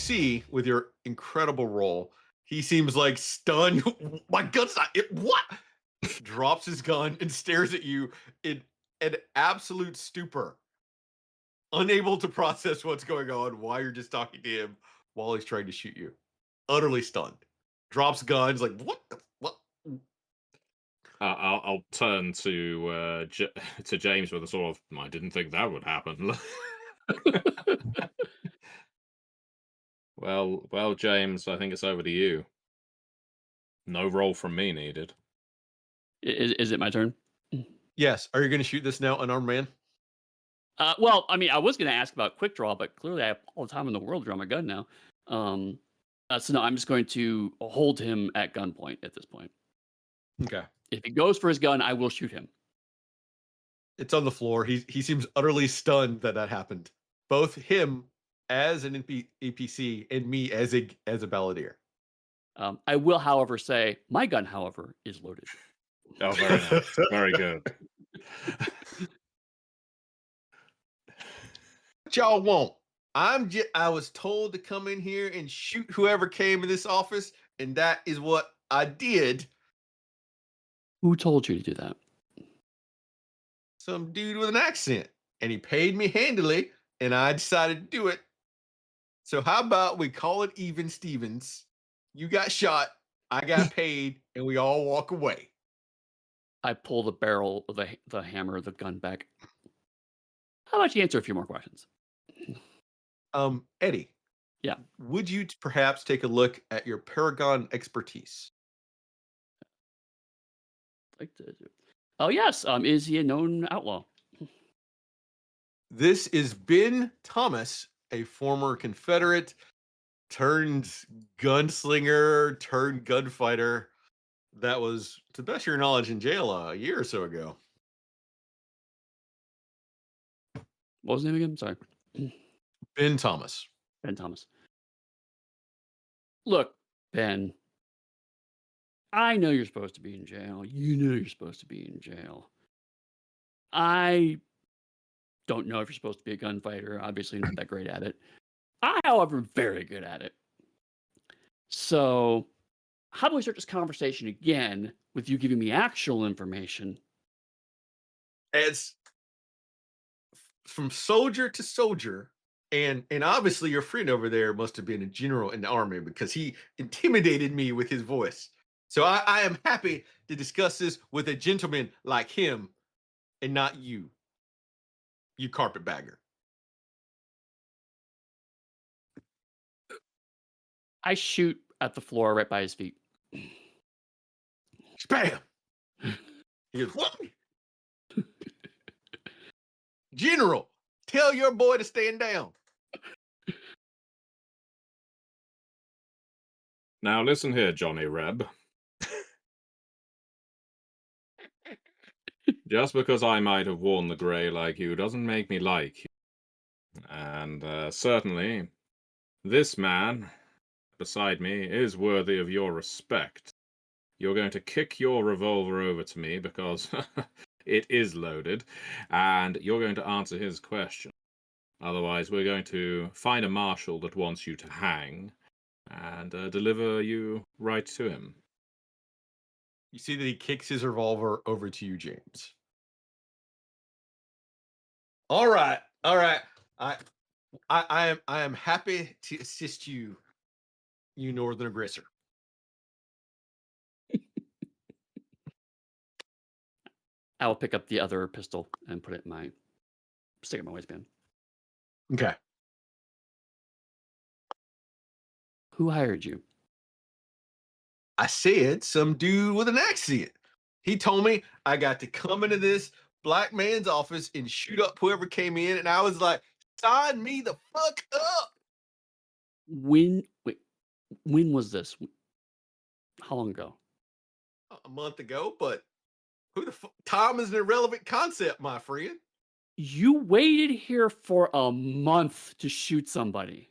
see with your incredible roll, he seems like stunned. My gun's not it. What? Drops his gun and stares at you in an absolute stupor, unable to process what's going on while you're just talking to him while he's trying to shoot you. Utterly stunned. Drops guns like what the what? I'll turn to to James with a sort of, I didn't think that would happen. Well, James, I think it's over to you. No roll from me needed. Is it my turn? Yes. Are you going to shoot this now, unarmed man? Well, I mean, I was going to ask about quick draw, but clearly I have all the time in the world to draw my gun now. So no, I'm just going to hold him at gunpoint at this point. Okay. If he goes for his gun, I will shoot him. It's on the floor. He seems utterly stunned that happened. Both him as an APC and me as a balladeer. I will, however, say my gun, however, is loaded. Oh, very nice. Very good. What y'all want? I was told to come in here and shoot whoever came in this office, and that is what I did. Who told you to do that? Some dude with an accent, and he paid me handily, and I decided to do it. So how about we call it even, Stevens? You got shot, I got paid, and we all walk away. I pull the barrel of the hammer of the gun back. How about you answer a few more questions? Eddie. Yeah. Would you perhaps take a look at your Paragon expertise? Oh yes. Is he a known outlaw? This is Ben Thomas, a former Confederate turned gunslinger turned gunfighter that was, to the best of your knowledge, in jail a year or so ago. What was his name again? Sorry. Ben Thomas. Ben Thomas. Look, Ben. I know you're supposed to be in jail. You know you're supposed to be in jail. I don't know if you're supposed to be a gunfighter. Obviously not that great at it. I, however, am very good at it. So, how do we start this conversation again with you giving me actual information? As from soldier to soldier, and obviously your friend over there must have been a general in the army because he intimidated me with his voice. So I am happy to discuss this with a gentleman like him and not you, you carpetbagger. I shoot at the floor right by his feet. Spam! He goes, what? General, tell your boy to stand down. Now listen here, Johnny Reb. Just because I might have worn the grey like you doesn't make me like you. And certainly, this man beside me is worthy of your respect. You're going to kick your revolver over to me because it is loaded, and you're going to answer his question. Otherwise, we're going to find a marshal that wants you to hang and deliver you right to him. You see that he kicks his revolver over to you, James. All right. I am happy to assist you, you northern aggressor. I will pick up the other pistol and put it in stick it in my waistband. Okay. Who hired you? I said some dude with an accent. He told me I got to come into this black man's office and shoot up whoever came in, and I was like, sign me the fuck up. When was this? How long ago? A month ago, but who the fuck? Time is an irrelevant concept, my friend. You waited here for a month to shoot somebody.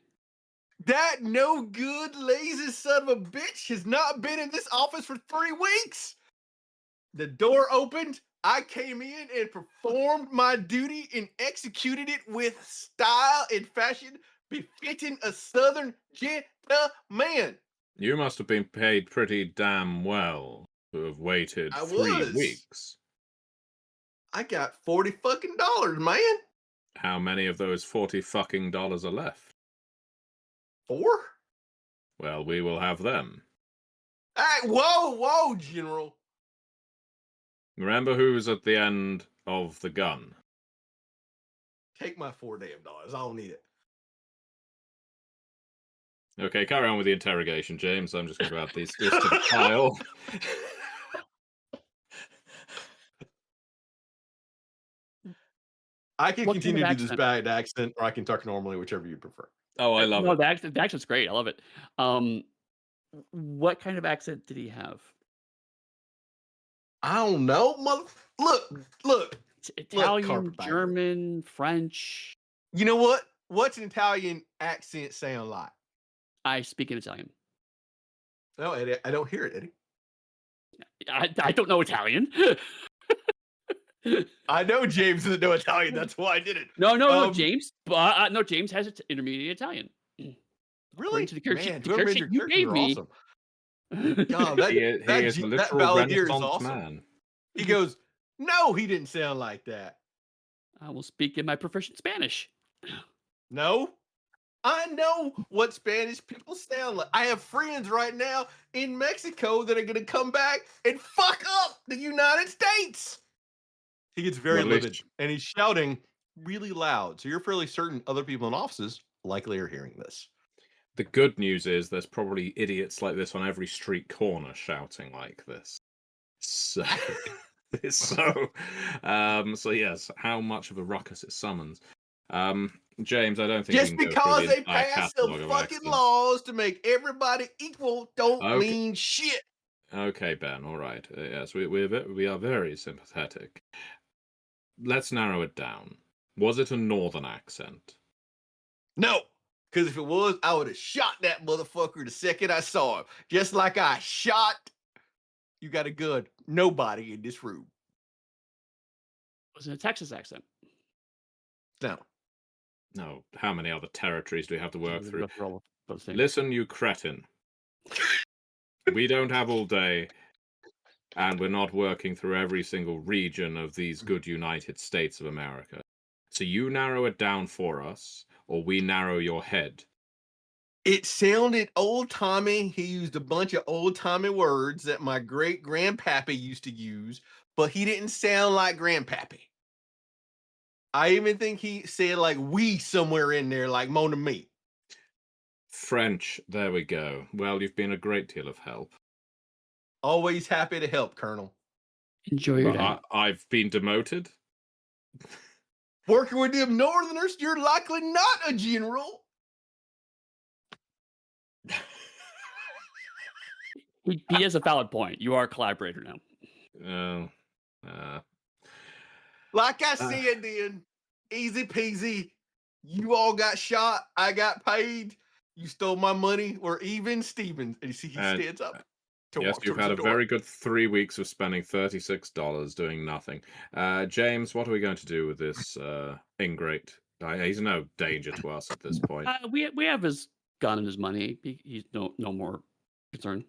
That no good, lazy son of a bitch has not been in this office for 3 weeks. The door opened. I came in and performed my duty and executed it with style and fashion befitting a Southern gentleman. You must have been paid pretty damn well to have waited I 3 was. weeks. I got $40 fucking, man. How many of those $40 fucking dollars are left? 4? Well, we will have them. Hey, whoa, General. Remember who's at the end of the gun. Take my $4 damn. I don't need it. Okay, carry on with the interrogation, James. I'm just going to add this to the file. I can What kind continue of to do this accent? bad accent, or I can talk normally, whichever you prefer. Oh, I love No, it. the accent's great. I love it. What kind of accent did he have? I don't know, Look. Italian, carpetbagger. German, French. You know what? What's an Italian accent sound like? I speak in Italian. No, Eddie, I don't hear it, Eddie. I don't know Italian. I know James doesn't know Italian. That's why I did it. No, James. But no, James has intermediate Italian. Really? To the character, Man, the whoever character made you your gave characters are me. awesome. God, He is a that literal Balladeer is Renaissance awesome. man. He goes, no, he didn't sound like that. I will speak in my proficient Spanish. No, I know what Spanish people sound like. I have friends right now in Mexico that are going to come back and fuck up the United States. He gets very Well, at livid least- and he's shouting really loud. So you're fairly certain other people in offices likely are hearing this. The good news is there's probably idiots like this on every street corner shouting like this. So, so yes, how much of a ruckus it summons. James, I don't think Just we can go because through the they entire pass some catalogue of fucking accents. laws to make everybody equal don't Okay. mean shit. Okay, Ben. All right. Yes, we are very sympathetic. Let's narrow it down. Was it a northern accent? No, because if it was, I would have shot that motherfucker the second I saw him. Just like I shot, you got a gun, nobody in this room. Was it a Texas accent? No. No. How many other territories do we have to work through? Go through all those things. Listen, you cretin. We don't have all day, and we're not working through every single region of these good United States of America. So you narrow it down for us, or we narrow your head. It sounded old-timey. He used a bunch of old-timey words that my great-grandpappy used to use, but he didn't sound like grandpappy. I even think he said like we somewhere in there, like mon ami. French, there we go. Well, you've been a great deal of help. Always happy to help, Colonel. Enjoy your But day. I've been demoted. Working with them Northerners, you're likely not a general. He has a valid point. You are a collaborator now. Like I said, then, easy peasy. You all got shot. I got paid. You stole my money. We're even, Stevens. And you see, he stands up. Yes, you've had a very good 3 weeks of spending $36 doing nothing. James, what are we going to do with this ingrate? He's no danger to us at this point. We have his gun and his money. He's no more concern.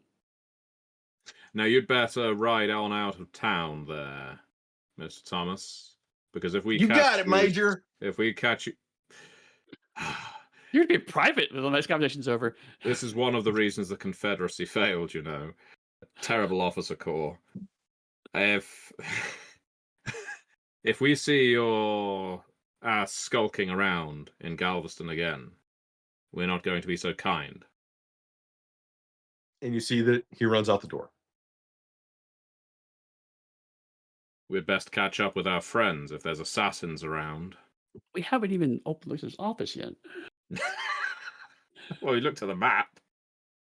Now, you'd better ride on out of town there, Mr. Thomas. Because if we You got it, Major. If we catch you... You're going to be private when this conversation's over. This is one of the reasons the Confederacy failed, you know. Terrible officer corps. If we see your ass skulking around in Galveston again, we're not going to be so kind. And you see that he runs out the door. We'd best catch up with our friends if there's assassins around. We haven't even opened Lucy's office yet. Well, you looked at the map.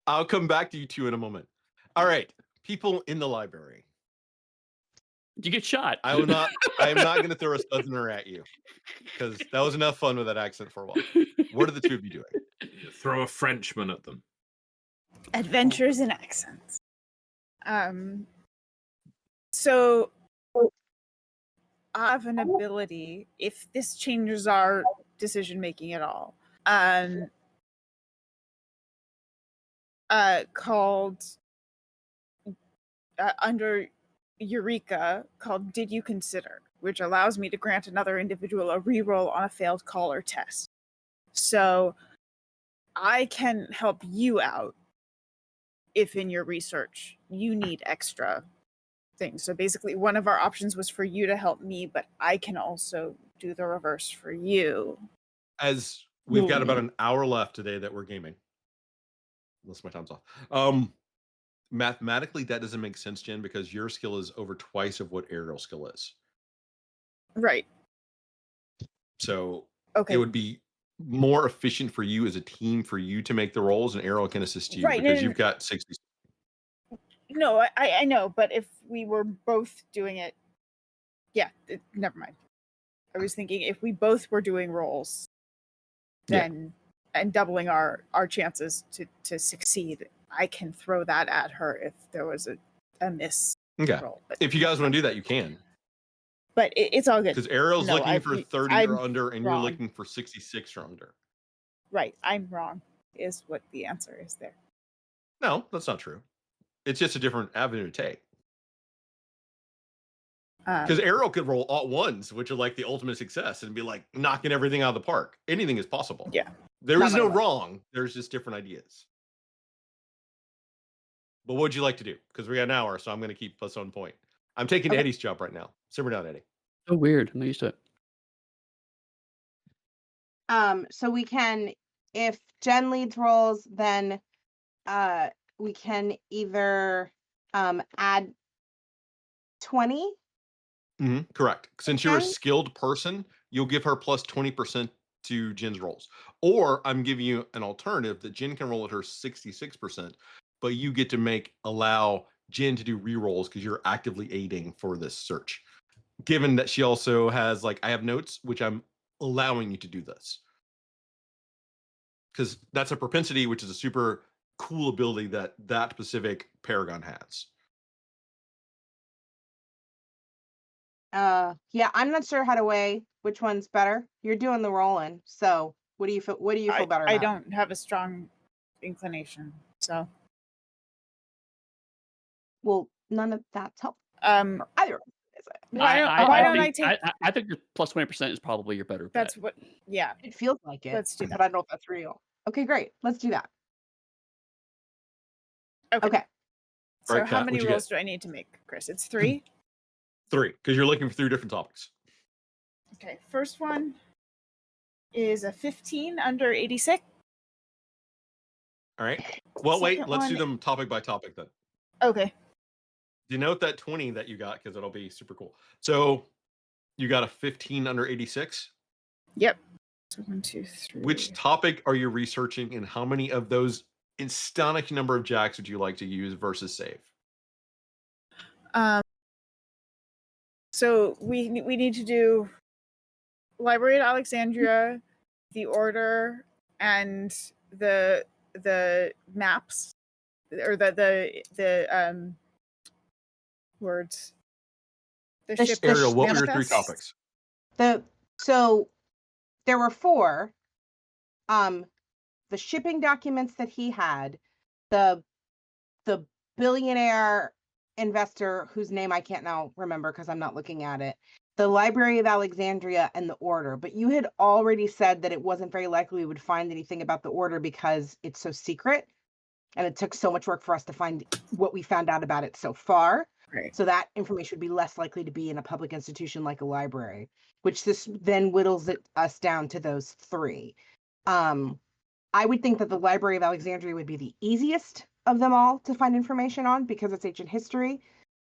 I'll come back to you two in a moment. All right, people in the library. You get shot. I am not going to throw a southerner at you because that was enough fun with that accent for a while. What are the two of you doing? Throw a Frenchman at them. Adventures in accents. So I have an ability, if this changes our decision making at all, called under Eureka called Did You Consider, which allows me to grant another individual a reroll on a failed call or test. So I can help you out if in your research you need extra things. So basically, one of our options was for you to help me, but I can also do the reverse for you. As we've got about an hour left today that we're gaming, unless my time's off. Mathematically, that doesn't make sense, Jen, because your skill is over twice of what Ariel's skill is. Right. So Okay. it would be more efficient for you as a team for you to make the rolls, and Ariel can assist you Right, because and- you've got 60. No, I know, but if we were both doing it, yeah, never mind. I was thinking if we both were doing rolls, then and doubling our chances to succeed, I can throw that at her if there was a miss Okay. roll. But, If you guys want to do that, you can. but it's all good. Because Ariel's No, looking for 30 I'm or under, and wrong. you're looking for 66 or under. Right, I'm wrong, is what the answer is there. No, that's not true. It's just a different avenue to take. Because Ariel could roll all ones, which are like the ultimate success, and be like knocking everything out of the park. Anything is possible. Yeah. There Not is my no luck. wrong. There's just different ideas. But what'd you like to do? Because we got an hour, so I'm going to keep us on point. I'm taking Okay. Eddie's job right now. Simmer down, Eddie. So weird. I'm not used to it. So we can, if Jen leads rolls, then we can either add 20. Correct. Since you're a Okay. skilled person, you'll give her plus 20% to Jen's rolls. Or I'm giving you an alternative that Jen can roll at her 66%, but you get to allow Jen to do re-rolls because you're actively aiding for this search. Given that she also has, like, I have notes, which I'm allowing you to do this. Because that's a propensity, which is a super cool ability that specific Paragon has. Yeah, I'm not sure how to weigh which one's better. You're doing the rolling, so what do you feel? What do you feel better about? I don't have a strong inclination, so Well, none of that's helpful. um, Either of them, is it? why don't I take? I think your plus 20% is probably your better bet. That's what. Yeah, It feels like it. Let's do but that. I don't know if that's real. Okay, great. Let's do that. Okay. So Alright, how Kat, many what'd you rolls get? do I need to make, Chris? It's 3. 3, because you're looking for 3 different topics. Okay, first one is a 15 under 86. All right. Well, wait, Second let's do one- them topic by topic then. Okay. Denote that 20 that you got because it'll be super cool. So you got a 15 under 86. Yep. So 1, 2, 3. Which topic are you researching, and how many of those astonishing number of jacks would you like to use versus save? So we need to do Library at Alexandria, the Order, and the maps, or the words. The ship Ariel, what were your 3 manifest. topics? So there were 4. The shipping documents that he had, the billionaire investor whose name I can't now remember because I'm not looking at it, the Library of Alexandria, and the Order. But you had already said that it wasn't very likely we would find anything about the Order because it's so secret, and it took so much work for us to find what we found out about it so far. Right. So that information would be less likely to be in a public institution like a library, which this then whittles us down to those 3. I would think that the Library of Alexandria would be the easiest of them all to find information on because it's ancient history.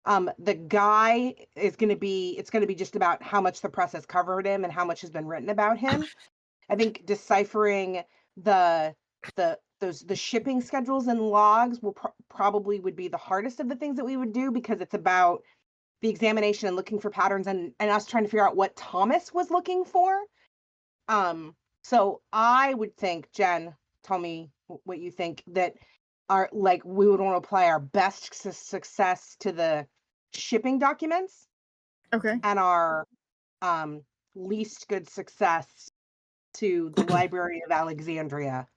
The guy is going to be, it's going to be just about how much the press has covered him and how much has been written about him. I think deciphering the shipping schedules and logs will probably would be the hardest of the things that we would do because it's about the examination and looking for patterns and us trying to figure out what Thomas was looking for. So I would think, Jen, tell me what you think, that we would want to apply our best success to the shipping documents. Okay. And our least good success to the Library of Alexandria.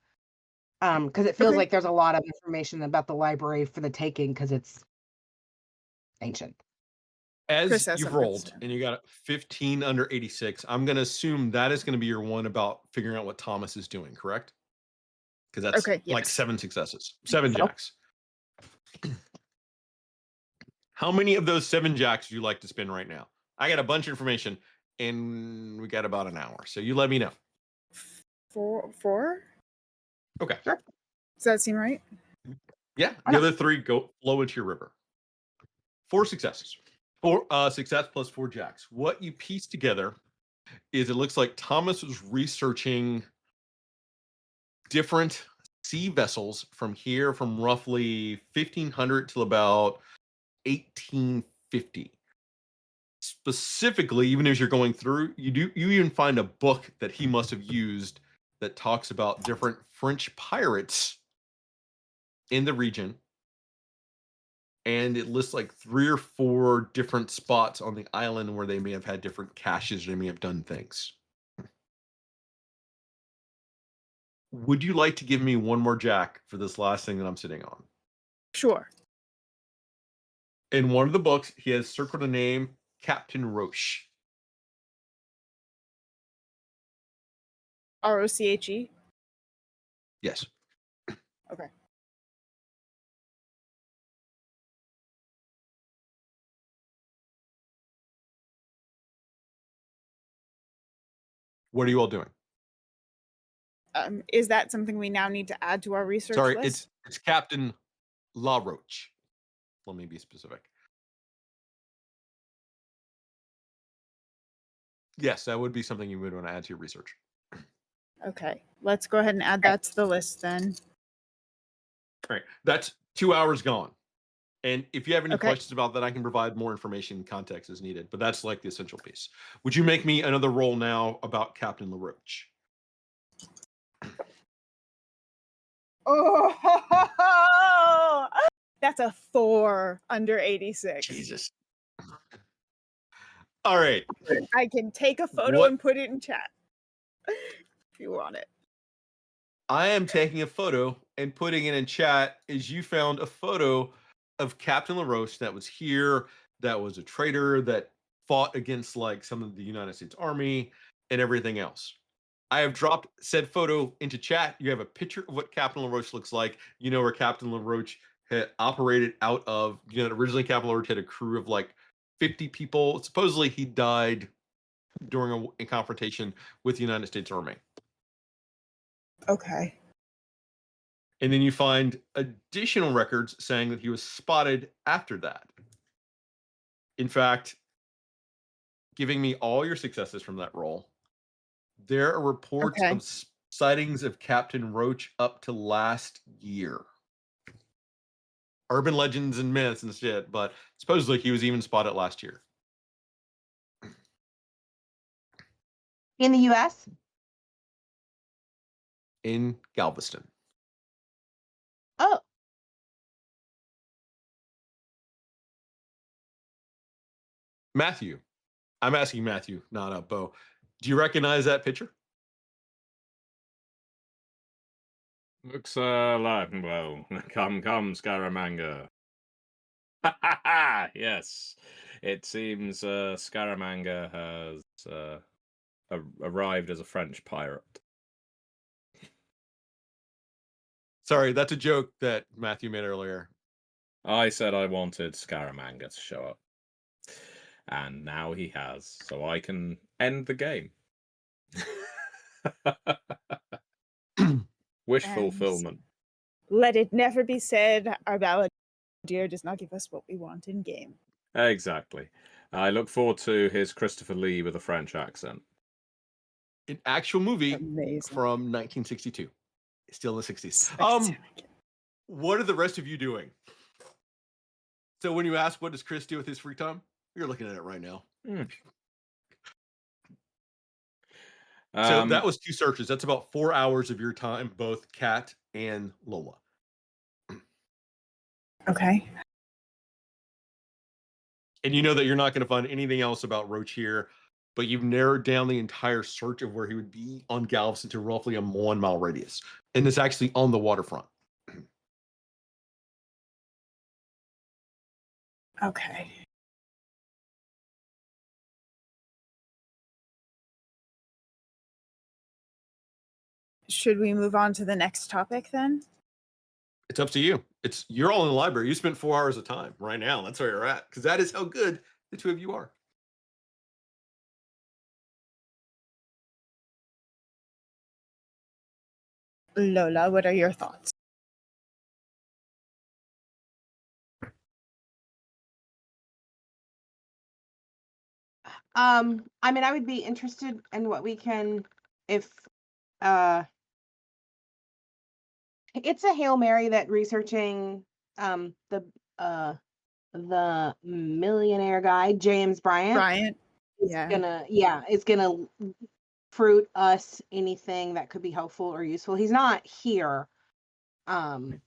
Because it feels Okay. like there's a lot of information about the library for the taking because it's ancient. As Chris has you've something to rolled say. and you got 15 under 86, I'm going to assume that is going to be your one about figuring out what Thomas is doing, correct? Because that's Okay, like yes. 7 successes, 7 so. jacks. How many of those 7 jacks would you like to spin right now? I got a bunch of information and we got about an hour. So you let me know. Four? Okay. Sure. Does that seem right? Yeah. Why The not? other 3 go flow into your river. 4 successes. 4 success plus 4 jacks. What you piece together is it looks like Thomas was researching different sea vessels from here from roughly 1500 till about 1850. Specifically, even as you're going through, you even find a book that he must have used that talks about different French pirates in the region, and it lists like 3 or 4 different spots on the island where they may have had different caches, or they may have done things. Would you like to give me one more jack for this last thing that I'm sitting on? Sure. In one of the books, he has circled a name, Captain Roche. ROCHE. Yes. Okay. What are you all doing? Is that something we now need to add to our research Sorry, list? it's Captain La Roche. Let me be specific. Yes, that would be something you would want to add to your research. Okay. Let's go ahead and add that to the list then. All right, that's 2 hours gone. And if you have any Okay. questions about that, I can provide more information and context as needed, but that's like the essential piece. Would you make me another roll now about Captain LaRoche? Oh, that's a 4 under 86. Jesus. All right. I can take a photo What and put it in chat if you want it. I am taking a photo and putting it in chat is you found a photo of Captain LaRoche that was here, that was a traitor, that fought against like some of the United States Army and everything else. I have dropped said photo into chat. You have a picture of what Captain LaRoche looks like. You know where Captain LaRoche had operated out of. You know, originally Captain LaRoche had a crew of like 50 people. Supposedly he died during a confrontation with the United States Army. Okay. And then you find additional records saying that he was spotted after that. In fact, giving me all your successes from that roll, there are reports Okay. of sightings of Captain Roach up to last year. Urban legends and myths and shit, but supposedly he was even spotted last year. In the US? In Galveston. Oh, Matthew, I'm asking Matthew, not Beau. Do you recognize that picture? Looks like, well, come, Scaramanga. Yes, it seems Scaramanga has arrived as a French pirate. Sorry, that's a joke that Matthew made earlier. I said I wanted Scaramanga to show up. And now he has, so I can end the game. Wish And fulfillment. let it never be said our balladeer does not give us what we want in game. Exactly. I look forward to his Christopher Lee with a French accent. An actual movie Amazing. from 1962. Still in the 60s. Spectacular. What are the rest of you doing? So when you ask what does Chris do with his free time, you're looking at it right now. So that was 2 searches. That's about 4 hours of your time, both Kat and Lola. Okay. And you know that you're not going to find anything else about Roach here. but you've narrowed down the entire search of where he would be on Galveston to roughly a 1 mile radius. And it's actually on the waterfront. Okay. Should we move on to the next topic then? It's up to you. You're all in the library. You spent 4 hours of time right now. That's where you're at. Because that is how good the two of you are. Lola, what are your thoughts? I mean, I would be interested in what we can, if it's a Hail Mary that researching the millionaire guy, James Bryant, Bryant? is Yeah. is gonna fruit us anything that could be helpful or useful. He's not here. Right.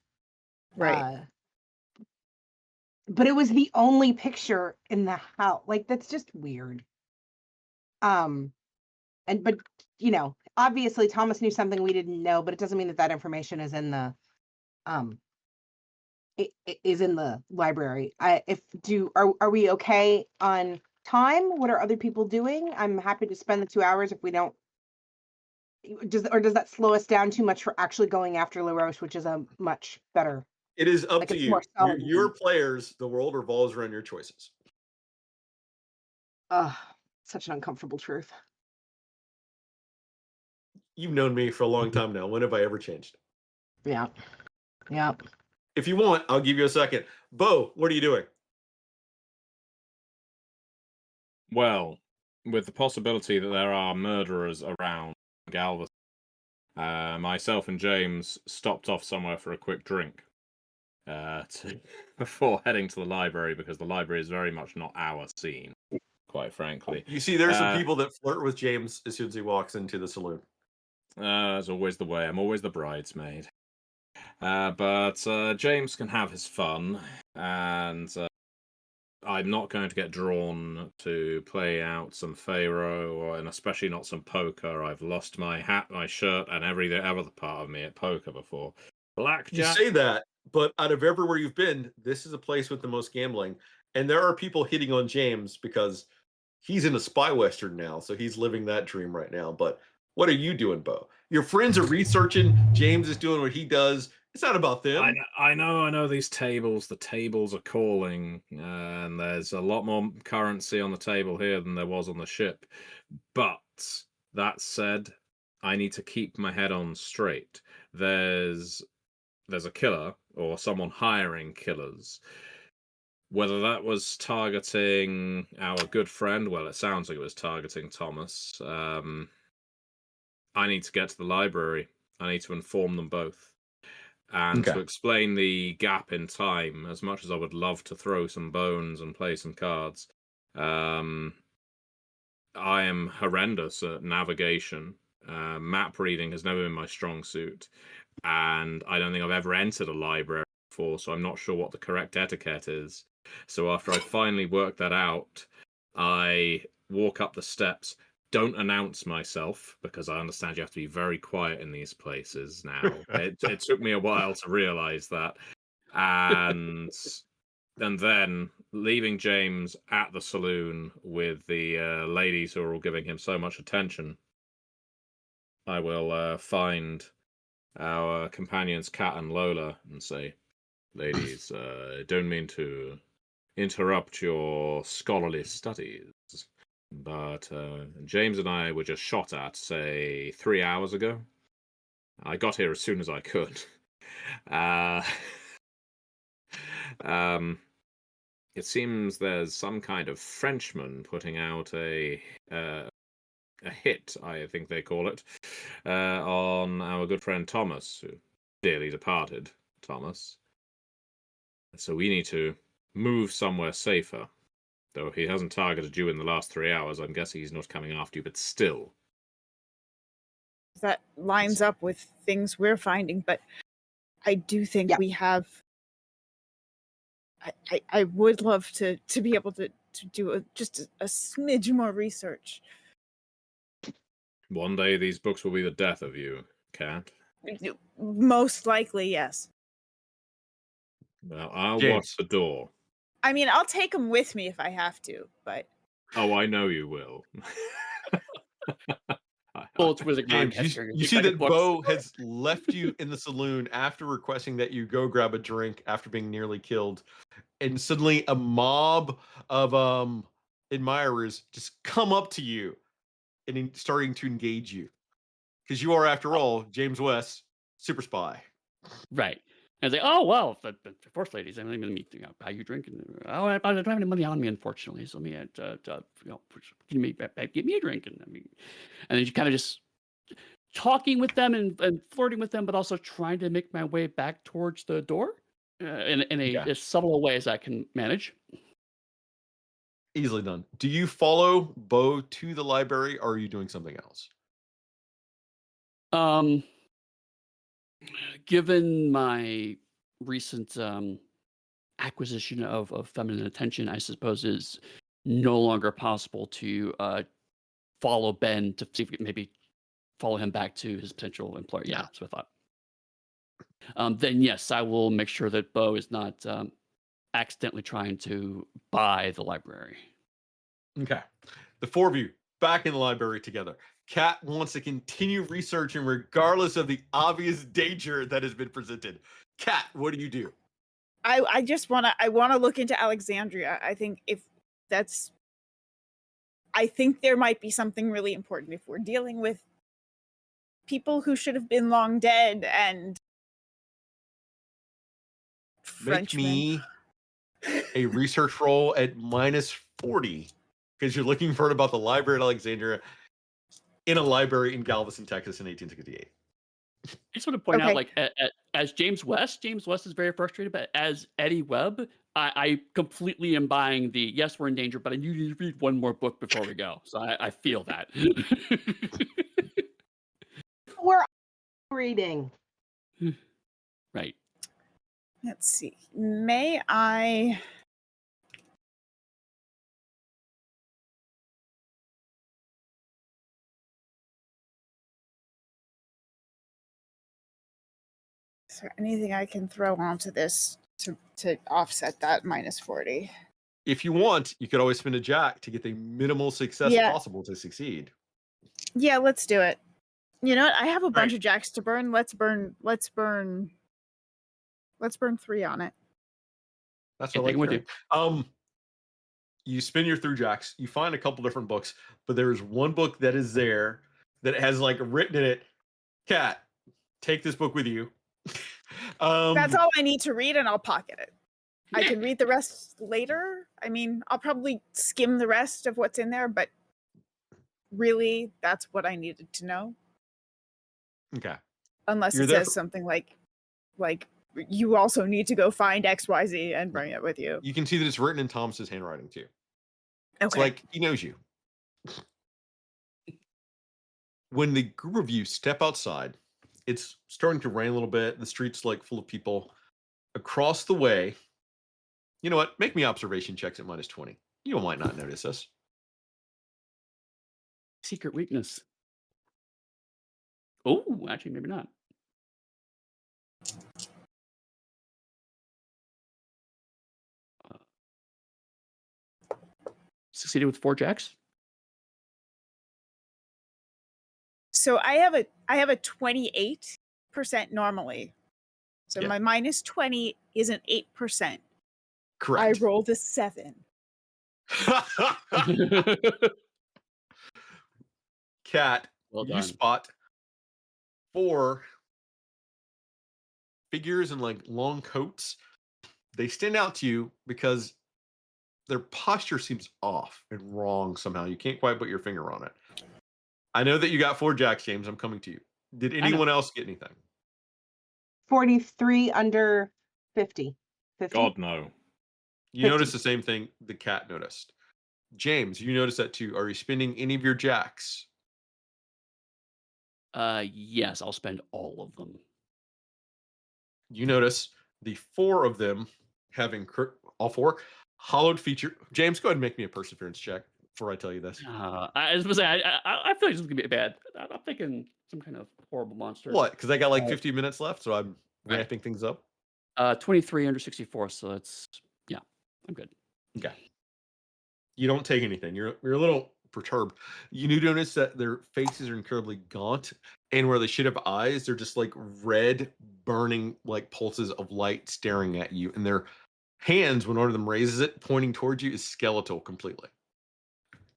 But it was the only picture in the house. Like, that's just weird. But you know, obviously Thomas knew something we didn't know, but it doesn't mean that that information is in the it is in the library. Are we okay on time? What are other people doing? I'm happy to spend the 2 hours if we don't. Does that slow us down too much for actually going after LaRoche, which is a much better. It is up Like, to it's you. more solid. You're players. The world revolves around your choices. Such an uncomfortable truth. You've known me for a long time now. When have I ever changed? Yeah. If you want, I'll give you a second. Beau, what are you doing? Well, with the possibility that there are murderers around Galveston, myself and James stopped off somewhere for a quick drink before heading to the library, because the library is very much not our scene, quite frankly. You see, there's some people that flirt with James as soon as he walks into the saloon. As always the way. I'm always the bridesmaid. But James can have his fun, and I'm not going to get drawn to play out some Pharaoh, and especially not some poker. I've lost my hat, my shirt, and every other part of me at poker before. Blackjack. You say that, but out of everywhere you've been, this is a place with the most gambling. And there are people hitting on James because he's in a spy western now, so he's living that dream right now. But what are you doing, Beau? Your friends are researching. James is doing what he does. It's not about them. I know these tables. The tables are calling, and there's a lot more currency on the table here than there was on the ship. But that said, I need to keep my head on straight. There's a killer or someone hiring killers. Whether that was targeting our good friend, well, it sounds like it was targeting Thomas. I need to get to the library. I need to inform them both. And Okay. to explain the gap in time, as much as I would love to throw some bones and play some cards, I am horrendous at navigation. Map reading has never been my strong suit, and I don't think I've ever entered a library before, so I'm not sure what the correct etiquette is. So after I finally work that out, I walk up the steps. Don't announce myself, because I understand you have to be very quiet in these places now. It took me a while to realize that. And then leaving James at the saloon with the ladies who are all giving him so much attention, I will find our companions Kat and Lola and say, "Ladies, don't mean to interrupt your scholarly studies, but James and I were just shot at, say, 3 hours ago. I got here as soon as I could. It seems there's some kind of Frenchman putting out a hit, I think they call it, on our good friend Thomas, who dearly departed Thomas. So we need to move somewhere safer. Though he hasn't targeted you in the last 3 hours, I'm guessing he's not coming after you, but still." That lines up with things we're finding, but I do think we have. I would love to be able to do just a smidge more research One day these books will be the death of you, Cat. Most likely, yes. Well, I'll watch James. the door. I mean, I'll take them with me if I have to, but Oh, I know you will. Bullets whizzing around, James, catching you see like a that book. Beau has left you in the saloon after requesting that you go grab a drink after being nearly killed, and suddenly a mob of admirers just come up to you and starting to engage you because you are, after all, James West, super spy. Right. And it's like, oh, well, the first ladies, I'm going to meet, buy you a drink. And, oh, I don't have any money on me, unfortunately. So let me, give me a drink. And then you kind of just talking with them and flirting with them, but also trying to make my way back towards the door in Yeah. as subtle a way as I can manage. Easily done. Do you follow Beau to the library, or are you doing something else? Given my recent acquisition of feminine attention, I suppose is no longer possible to follow Ben to see if we could maybe follow him back to his potential employer. Yeah, that's what I thought. Then yes, I will make sure that Beau is not accidentally trying to buy the library. Okay. The four of you back in the library together. Kat wants to continue researching regardless of the obvious danger that has been presented. Kat, what do you do? I just want to look into Alexandria. I think there might be something really important if we're dealing with people who should have been long dead and Make Frenchmen. me a research roll at -40 because you're looking for about the library at Alexandria in a library in Galveston, Texas in 1868. I just want to point out, Okay. like, as James West is very frustrated, but as Eddie Webb, I completely am buying the, yes, we're in danger, but I need you to read one more book before we go. So I feel that. We're reading. Right. Let's see. May I? Is there anything I can throw onto this to offset that -40? If you want, you could always spend a jack to get the minimal success Yeah. possible to succeed. Yeah, let's do it. You know what? I have a bunch Right. of jacks to burn. Let's burn 3 on it. That's Yeah, what I take 'em like with hearing. You spin your through jacks. You find a couple different books, but there's one book that is there that has like written in it, Kat, take this book with you. That's all I need to read, and I'll pocket it. I can read the rest later. I mean, I'll probably skim the rest of what's in there, but really, that's what I needed to know. Okay. Unless You're it there says something like you also need to go find XYZ and bring it with you. You can see that it's written in Thomas's handwriting too. It's Okay. like he knows you. When the group of you step outside, it's starting to rain a little bit. The street's like full of people. Across the way, you know what? Make me observation checks at -20. You might not notice this. Secret weakness. Oh, actually, maybe not. Succeeded with 4 jacks. So I have a 28% normally. So Yeah. my -20 is an 8%. I Correct. rolled a 7. Cat, Well you done. spot 4 figures in like long coats. They stand out to you because their posture seems off and wrong somehow. You can't quite put your finger on it. I know that you got 4 jacks, James. I'm coming to you. Did know. anyone else get anything? 43 under 50. 50? God, no. You 50. noticed the same thing the cat noticed. James, you noticed that too. Are you spending any of your jacks? Yes, I'll spend all of them. You notice the 4 of them having all 4 hollowed feature. James, go ahead and make me a perseverance check. before I tell you this. I was gonna say I feel like this is gonna be bad. I'm thinking some kind of horrible monster. What? Because I got like Right. 15 minutes left, so I'm Right. ramping things up. 23 under 64, so that's yeah, I'm good. Okay. You don't take anything. You're a little perturbed. You do notice that their faces are incredibly gaunt, and where they should have eyes, they're just like red, burning like pulses of light staring at you. And their hands, when one of them raises it, pointing towards you, is skeletal completely.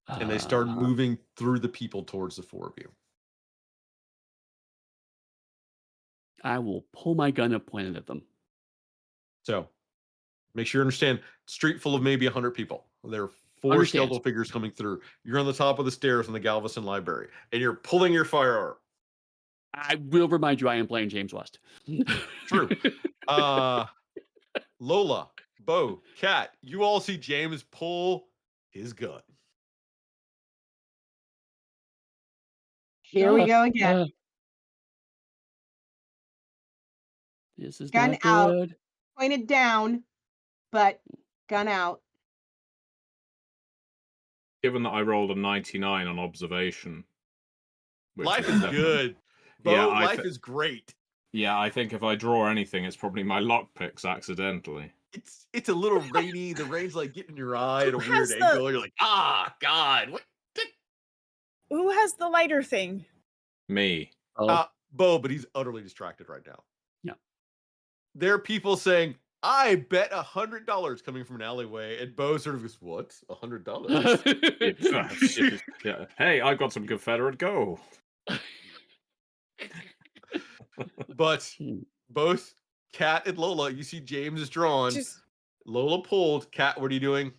And they start Uh, moving through the people towards the four of you. I will pull my gun and point it at them. So make sure you understand, street full of maybe 100 people. There are four Understand. skeletal figures coming through. You're on the top of the stairs in the Galveston Library, and you're pulling your firearm. I will remind you I am playing James West. True. Lola, Beau, Kat, you all see James pull his gun. Here we go again. This is Gun not out. good. Pointed down, but gun out. Given that I rolled a 99 on observation. which Life was is definitely- good. Beau, Yeah, life is great. Yeah, I think if I draw anything, it's probably my lockpicks accidentally. It's a little rainy. The rain's like getting in your eye at a Who weird has the- angle. You're like, God, what? Who has the lighter thing? Me. Oh, Beau, but he's utterly distracted right now. Yeah. There are people saying, I bet $100 coming from an alleyway, and Beau sort of goes, what? $100? Yeah. Hey, I got some Confederate gold. But Hmm. both Kat and Lola, you see James is drawn. Just, Lola pulled. Kat, what are you doing?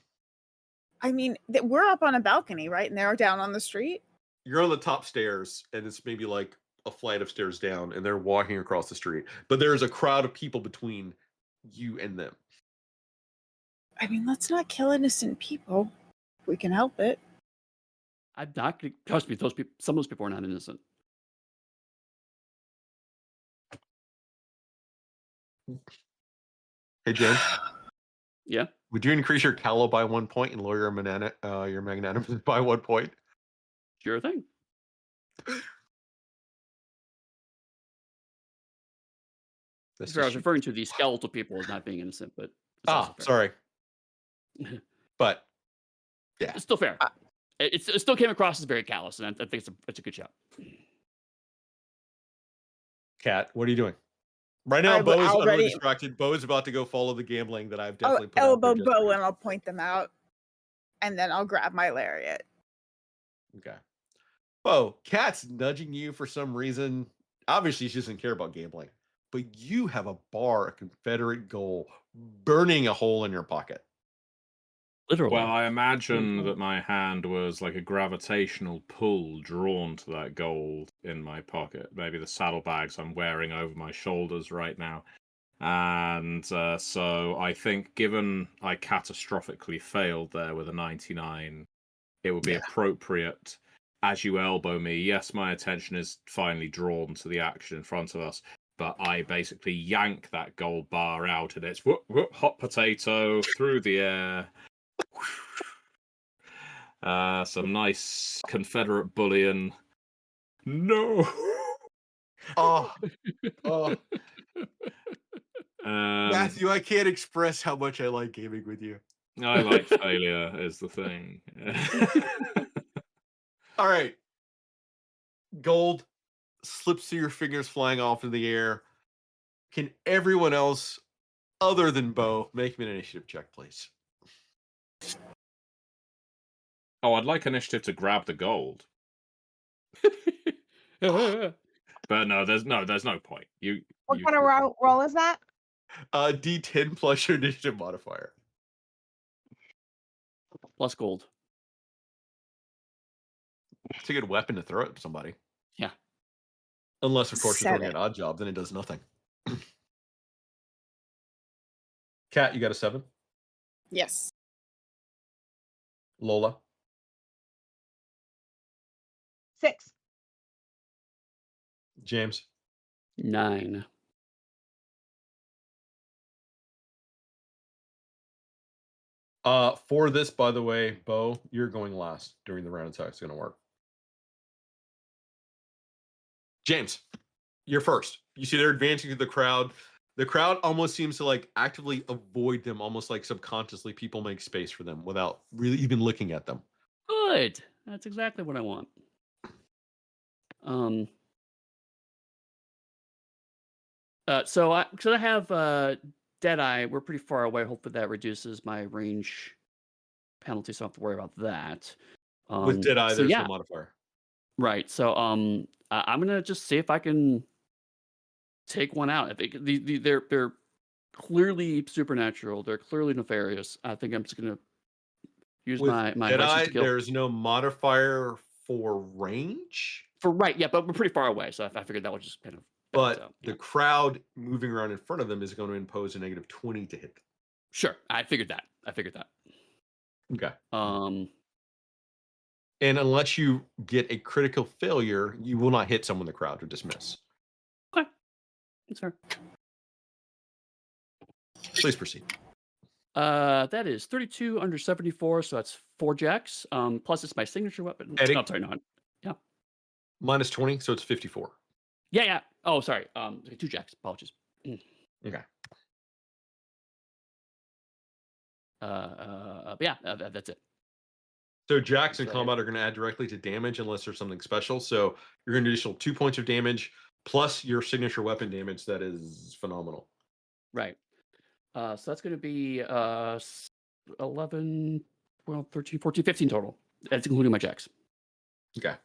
I mean, we're up on a balcony, right? And they're down on the street. You're on the top stairs, and it's maybe like a flight of stairs down, and they're walking across the street. But there's a crowd of people between you and them. I mean, let's not kill innocent people. If we can help it. I'm not gonna trust me. Those people, some of those people are not innocent. Hey, James, Yeah, would you increase your calo by 1 point and lower your magnanimous by 1 point? sure thing. That's I was just- referring to the skeletal people as not being innocent, but it's also fair. sorry. But It's still fair. It still came across as very callous, and I think it's a good shot. Kat, what are you doing? Right now, Beau is utterly already- distracted. Beau is about to go follow the gambling that I've I'll definitely put out elbow there just Beau for and I'll point them out. And then I'll grab my lariat. you. Okay. Beau, Kat's nudging you for some reason. Obviously, she doesn't care about gambling. But you have a bar of Confederate gold burning a hole in your pocket. Literally. Well, I imagine that my hand was like a gravitational pull drawn to that gold in my pocket. Maybe the saddlebags I'm wearing over my shoulders right now. And so I think, given I catastrophically failed there with a 99, it would be appropriate as you elbow me. Yes, my attention is finally drawn to the action in front of us, but I basically yank that gold bar out, and it's whoop, whoop, hot potato through the air. Some nice Confederate bullion. No. Oh, Matthew, Matthew, I can't express how much I like gaming with you. I like failure is the thing. All right. Gold slips through your fingers, flying off in the air. Can everyone else, other than Beau, make me an initiative check, please? Oh, I'd like initiative to grab the gold, but no, there's no point. What kind of roll is that? D10 plus your initiative modifier. Plus gold. It's a good weapon to throw at somebody. Yeah. Unless, of course, you're throwing Seven. an odd job, then it does nothing. Kat, you got a 7? Yes. Lola? 6. James? 9. For this, by the way, Beau, you're going last during the round. That's how it's going to work. James, you're first. You see they're advancing through the crowd. The crowd almost seems to like actively avoid them, almost like subconsciously people make space for them without really even looking at them. Good. That's exactly what I want. So I have Deadeye. We're pretty far away. Hopefully that reduces my range penalty, so I don't have to worry about that. With Deadeye, So there's yeah, no modifier. right. So I'm gonna just see if I can take one out. I think they're clearly supernatural. They're clearly nefarious. I think I'm just gonna use With my license Deadeye, to kill. there's no modifier for range, For right, yeah, but we're pretty far away, so I figured that would just kind of balance but out. the Yeah. crowd moving around in front of them is going to impose a -20 to hit them. Sure, I figured that. Okay. Um, And unless you get a critical failure, you will not hit someone in the crowd or dismiss. okay, that's fair. Please proceed. That is 32 under 74, so that's 4 jacks. Plus it's my signature weapon. Eddie? Oh, sorry, no. Yeah. -20, so it's 54. Yeah. Oh, sorry. 2 jacks. Apologies. Okay. Yeah, that's it. So jacks in Right. combat are going to add directly to damage unless there's something special. So you're going to do additional 2 points of damage plus your signature weapon damage. That is phenomenal. Right. So that's going to be 11, 12, 13, 14, 15 total. That's including my jacks. Okay.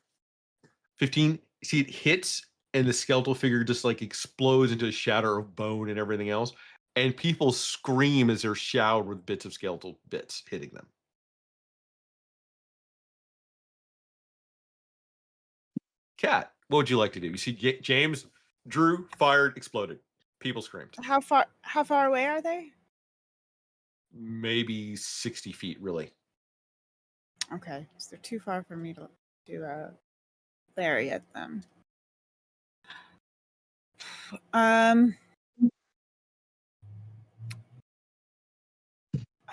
15. See, it hits and the skeletal figure just like explodes into a shatter of bone and everything else. And people scream as they're showered with bits of skeletal bits hitting them. Cat, what would you like to do? You see James drew, fired, exploded. People screamed. How far away are they? Maybe 60 feet, really. Okay, so they're too far for me to lariat them.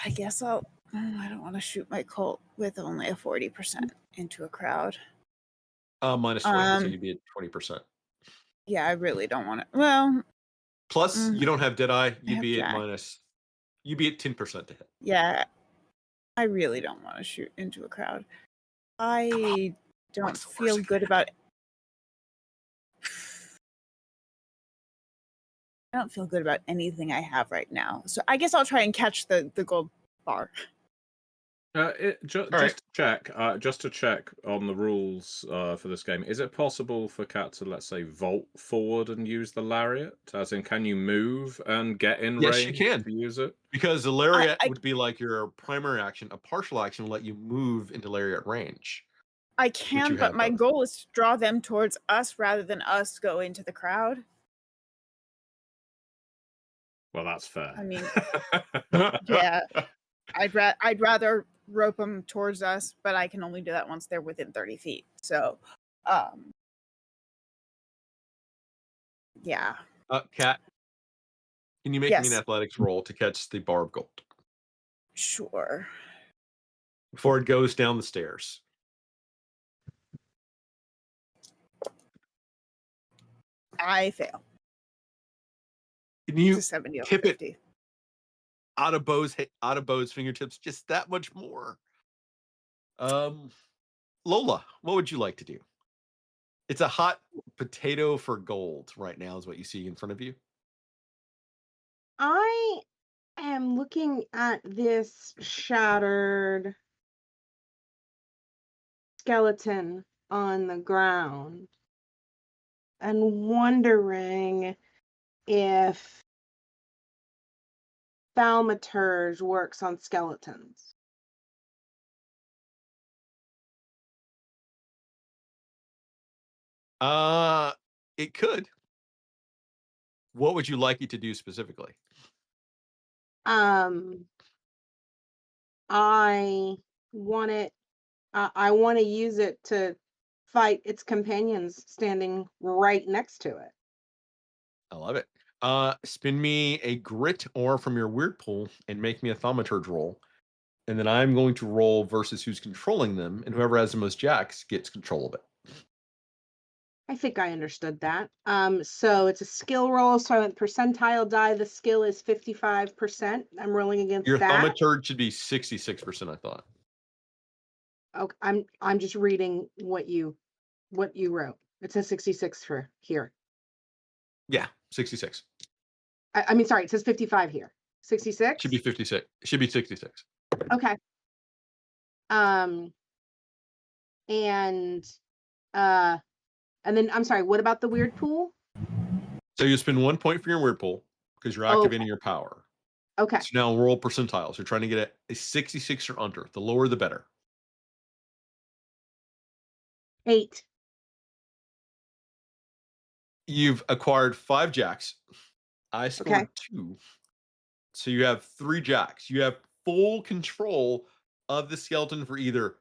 I guess I don't want to shoot my Colt with only a 40% into a crowd. -20, so you'd be at 20%. Yeah, I really don't want to. Well, Plus, you don't have Deadeye. You'd have be at Jack. You'd be at 10% to hit. Yeah, I really don't want to shoot into a crowd. I don't What's the worst feel that good can about. I don't feel good about anything I have right now. So I guess I'll try and catch the gold bar. Just right. to check on the rules for this game, is it possible for Cat to, let's say, vault forward and use the lariat? As in, can you move and get in Yes, you range can. to use it? Because the lariat I- would be like your primary action. A partial action will let you move into lariat range. I can, you but have my both. goal is to draw them towards us rather than us go into the crowd. Well, that's fair. I mean, yeah, I'd rather rope them towards us, but I can only do that once they're within 30 feet. So, yeah. Cat, can you make me an Yes. athletics roll to catch the bar of gold Sure. before it goes down the stairs? I fail. Can you It's a 70 over tip it 50. out of Beau's fingertips just that much more? Lola, what would you like to do? It's a hot potato for gold right now is what you see in front of you. I am looking at this shattered skeleton on the ground and wondering if thaumaturge works on skeletons. It could. What would you like it to do specifically? I want it. I want to use it to fight its companions standing right next to it. I love it. Spin me a grit ore from your weird pool and make me a thaumaturge roll. And then I'm going to roll versus who's controlling them, and whoever has the most jacks gets control of it. I think I understood that. So it's a skill roll. So I went percentile die. The skill is 55%. I'm rolling against Your that. thaumaturge should be 66%, I thought. Okay, I'm just reading what you wrote. It says 66 for here. Yeah, 66. I mean, sorry, it says 55 here. 66? Should be 56. Should be 66. Okay. And then I'm sorry, what about the weird pool? So you spend 1 point for your weird pool because you're activating your power. Okay. So now roll percentiles. You're trying to get a 66 or under. The lower, the better. 8. You've acquired 5 jacks. I scored 2. So you have 3 jacks. You have full control of the skeleton for either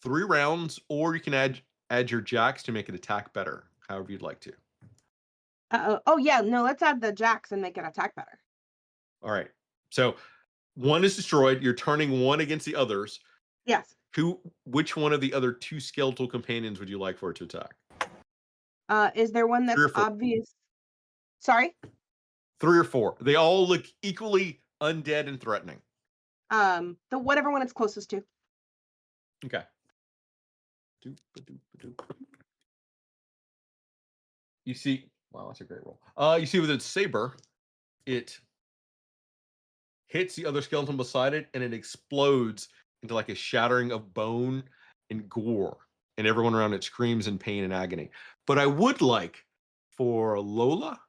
3 rounds, or you can add your jacks to make it attack better, however you'd like to. Oh yeah, no, let's add the jacks and make it attack better. All right. So 1 is destroyed. You're turning 1 against the others. Yes. Which one of the other 2 skeletal companions would you like for it to attack? Is there one 3 that's or 4? obvious? Sorry? 3 or 4. They all look equally undead and threatening. The whatever one it's closest to. Okay. You see, wow, that's a great roll. You see with its saber, it hits the other skeleton beside it, and it explodes into like a shattering of bone and gore, and everyone around it screams in pain and agony. But I would like for Lola,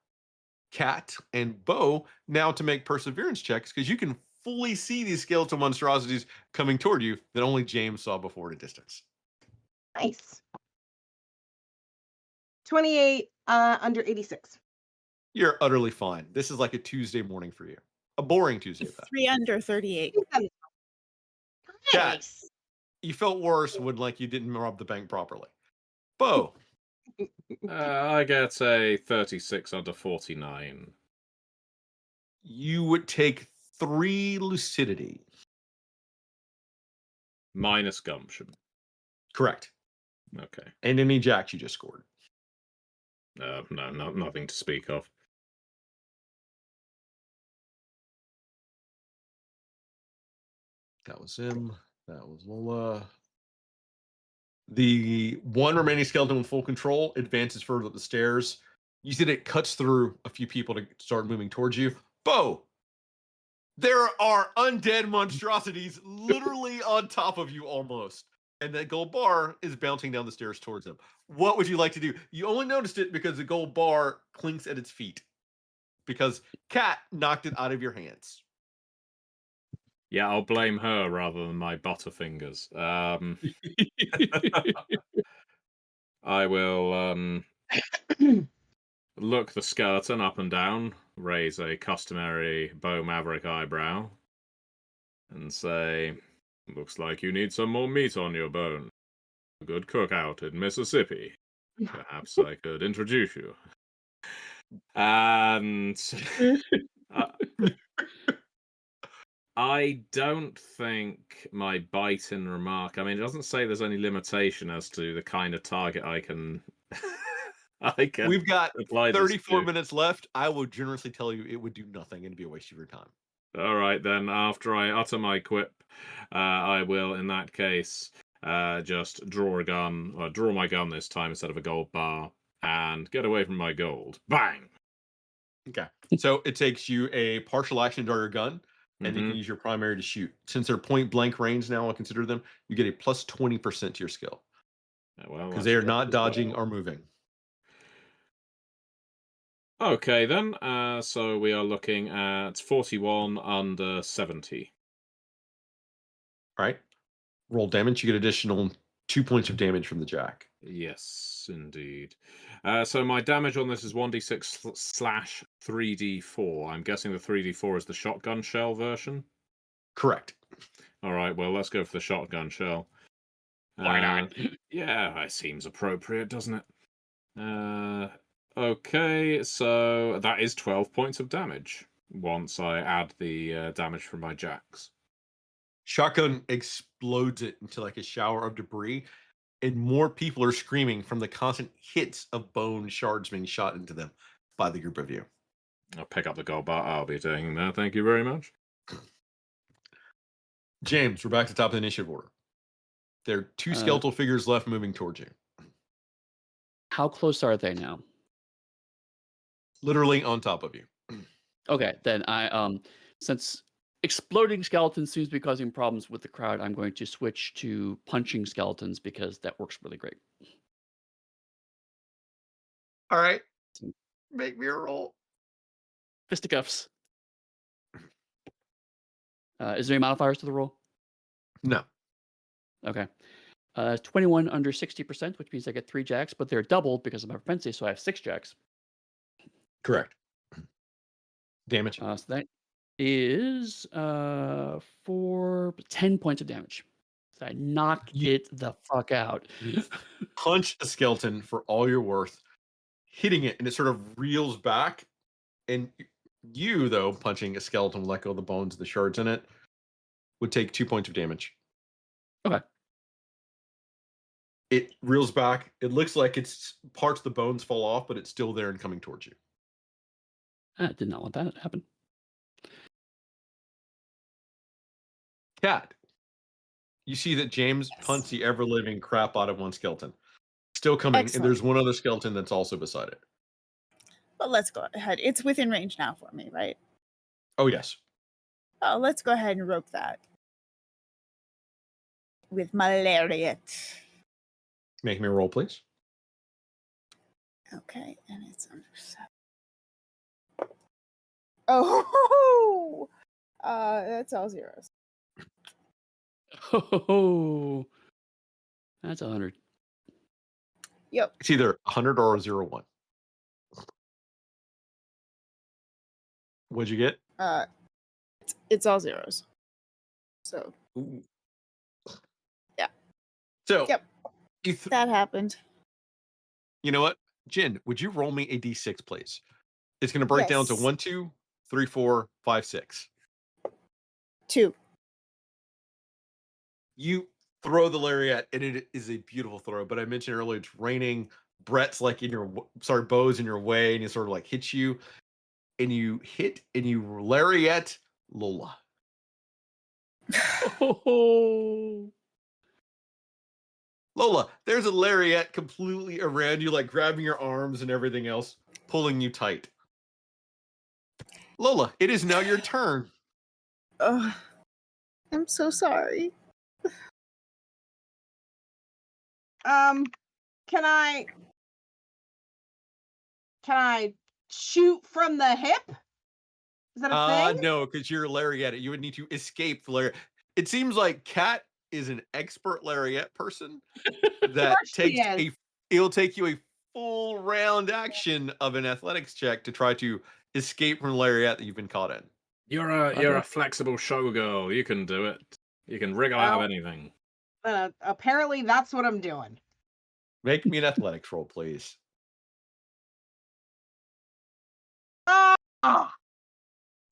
Cat, and Beau now to make perseverance checks, because you can fully see these skeletal monstrosities coming toward you that only James saw before at a distance. Nice. 28 under 86. You're utterly fine. This is like a Tuesday morning for you. A boring Tuesday at that. 3 under 38. Cat, Nice. you felt worse when like you didn't rob the bank properly. Beau, I get a 36 under 49. you would take 3 lucidity. Minus gumption. Correct. Okay. And any jacks you just scored. No, nothing to speak of. That was him. That was Lola. The 1 remaining skeleton with full control advances further up the stairs. You see that it cuts through a few people to start moving towards you. Beau, there are undead monstrosities literally on top of you almost. And that gold bar is bouncing down the stairs towards them. What would you like to do? You only noticed it because the gold bar clinks at its feet. Because Cat knocked it out of your hands. Yeah, I'll blame her rather than my butterfingers. I will look the skeleton up and down, raise a customary Beau Maverick eyebrow, and say, "Looks like you need some more meat on your bone. A good cookout in Mississippi. Perhaps I could introduce you." And I don't think my bite-in remark. I mean, it doesn't say there's any limitation as to the kind of target I can. We've got apply this 34 to. minutes left. I will generously tell you it would do nothing and it'd be a waste of your time. All right, then. After I utter my quip, I will, in that case, just draw a gun, or draw my gun this time instead of a gold bar, and get away from my gold. Bang! Okay. So it takes you a partial action to draw your gun, and you can use your primary to shoot. Since they're point blank range now, I'll consider them, you get a plus 20% to your skill. Well, because they are not dodging or moving. Okay, then. So we are looking at 41 under 70. All right. Roll damage. You get additional 2 points of damage from the jack. Yes, indeed. So my damage on this is 1d6 slash 3d4. I'm guessing the 3d4 is the shotgun shell version? Correct. All right, well, let's go for the shotgun shell. Why not? Yeah, it seems appropriate, doesn't it? Okay, so that is 12 points of damage once I add the damage from my jacks. Shotgun explodes it into like a shower of debris, and more people are screaming from the constant hits of bone shards being shot into them by the group of you. I'll pick up the gold bar. I'll be taking that. Thank you very much. James, we're back to the top of the initiative order. There are two Uh, skeletal figures left moving towards you. How close are they now? Literally on top of you. Okay, then since exploding skeletons seems to be causing problems with the crowd, I'm going to switch to punching skeletons because that works really great. All right. So, Make me a roll. fisticuffs. Is there any modifiers to the roll? No. Okay. 21 under 60%, which means I get 3 jacks, but they're doubled because of my propensity, so I have 6 jacks. Correct. Damage. So that is 10 points of damage. So I knock it the fuck out. Punch a skeleton for all you're worth, hitting it, and it sort of reels back. And you, though, punching a skeleton will let go of the bones, the shards in it, would take 2 points of damage. Okay. It reels back. It looks like it's parts of the bones fall off, but it's still there and coming towards you. I did not want that to happen. Cat, you see that James punched the ever-living crap out of one skeleton. Still coming, Excellent. and there's one other skeleton that's also beside it. But let's go ahead. It's within range now for me, right? Oh, yes. Let's go ahead and rope that with my lariat. Make me a roll, please. Okay, and it's under 7. Oh, that's all zeros. Oh, that's 100. Yep. It's either 100 or 01. What'd you get? It's all zeros. So Ooh. Yeah. So, Yep. you, that happened. you know what? Jin, would you roll me a d6, please? It's going to break down to Yes. 1, 2, 3, 4, 5, 6. 2. You throw the lariat, and it is a beautiful throw. But I mentioned earlier, it's raining. Brett's like Beau's in your way, and he sort of like hits you, and you hit, and you lariat Lola. Oh, Lola, there's a lariat completely around you, like grabbing your arms and everything else, pulling you tight. Lola, it is now your turn. I'm so sorry. Can I shoot from the hip? Is that a thing? No, because you're a lariat. You would need to escape the lariat. It seems like Kat is an expert lariat person that course she is. It'll take you a full round action of an athletics check to try to escape from the lariat that you've been caught in. You're a flexible showgirl. You can do it. You can wriggle out of anything. Apparently, that's what I'm doing. Make me an athletics roll, please.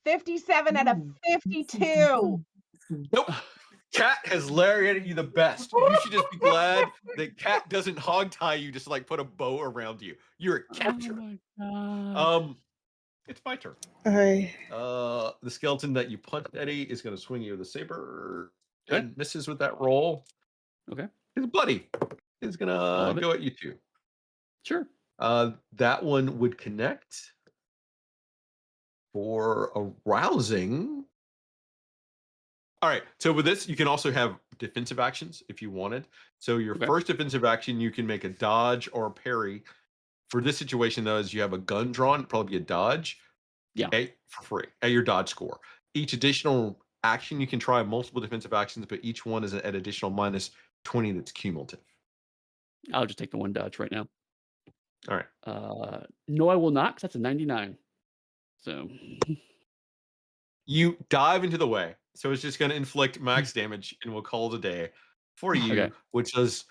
57 out of 52. Nope. Kat has lariated you the best. You should just be glad that Kat doesn't hog tie you, just like put a bow around you. You're a capture. Oh my God. It's my turn. Okay. The skeleton that you punched, Eddie, is going to swing you with a saber Okay. and misses with that roll. Okay. His buddy is going to go at you too. Sure. That one would connect for a rousing. All right. So with this, you can also have defensive actions if you wanted. So your first defensive action, you can make a dodge or a parry. For this situation, though, is you have a gun drawn, probably a dodge. Yeah. Okay, for free at your dodge score. Each additional action, you can try multiple defensive actions, but each one is at additional minus 20 that's cumulative. I'll just take the one dodge right now. All right. No, I will not, 'cause that's a 99. So You dive into the way. So it's just going to inflict max damage, and we'll call it a day for you, which is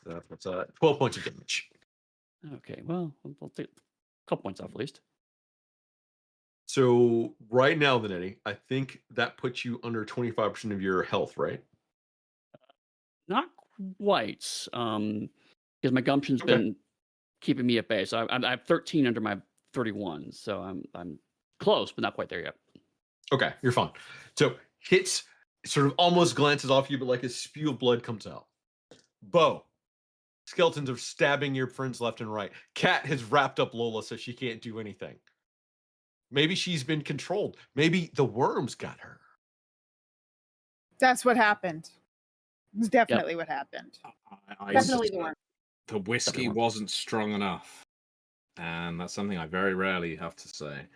12 points of damage. Okay, well, I'll take a couple points off at least. So right now, then Eddie, I think that puts you under 25% of your health, right? Not quite, because my gumption's Okay. been keeping me at bay. So I have 13 under my 31, so I'm close, but not quite there yet. Okay, you're fine. So hits sort of almost glances off you, but like a spew of blood comes out. Beau, skeletons are stabbing your friends left and right. Cat has wrapped up Lola so she can't do anything. Maybe she's been controlled. Maybe the worms got her. That's what happened. It's Yep. definitely what happened. Definitely the one. The whiskey Everyone. wasn't strong enough, and that's something I very rarely have to say.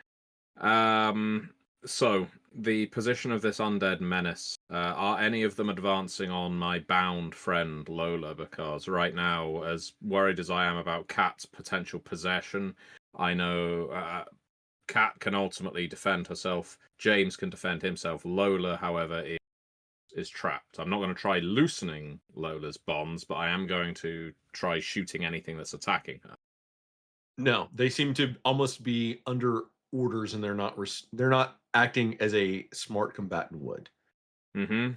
So the position of this undead menace, are any of them advancing on my bound friend Lola? Because right now, as worried as I am about Cat's potential possession, I know Cat can ultimately defend herself. James can defend himself. Lola, however, is trapped. I'm not going to try loosening Lola's bonds, but I am going to try shooting anything that's attacking her. No, they seem to almost be under orders, and they're not acting as a smart combatant would. Mm-hmm.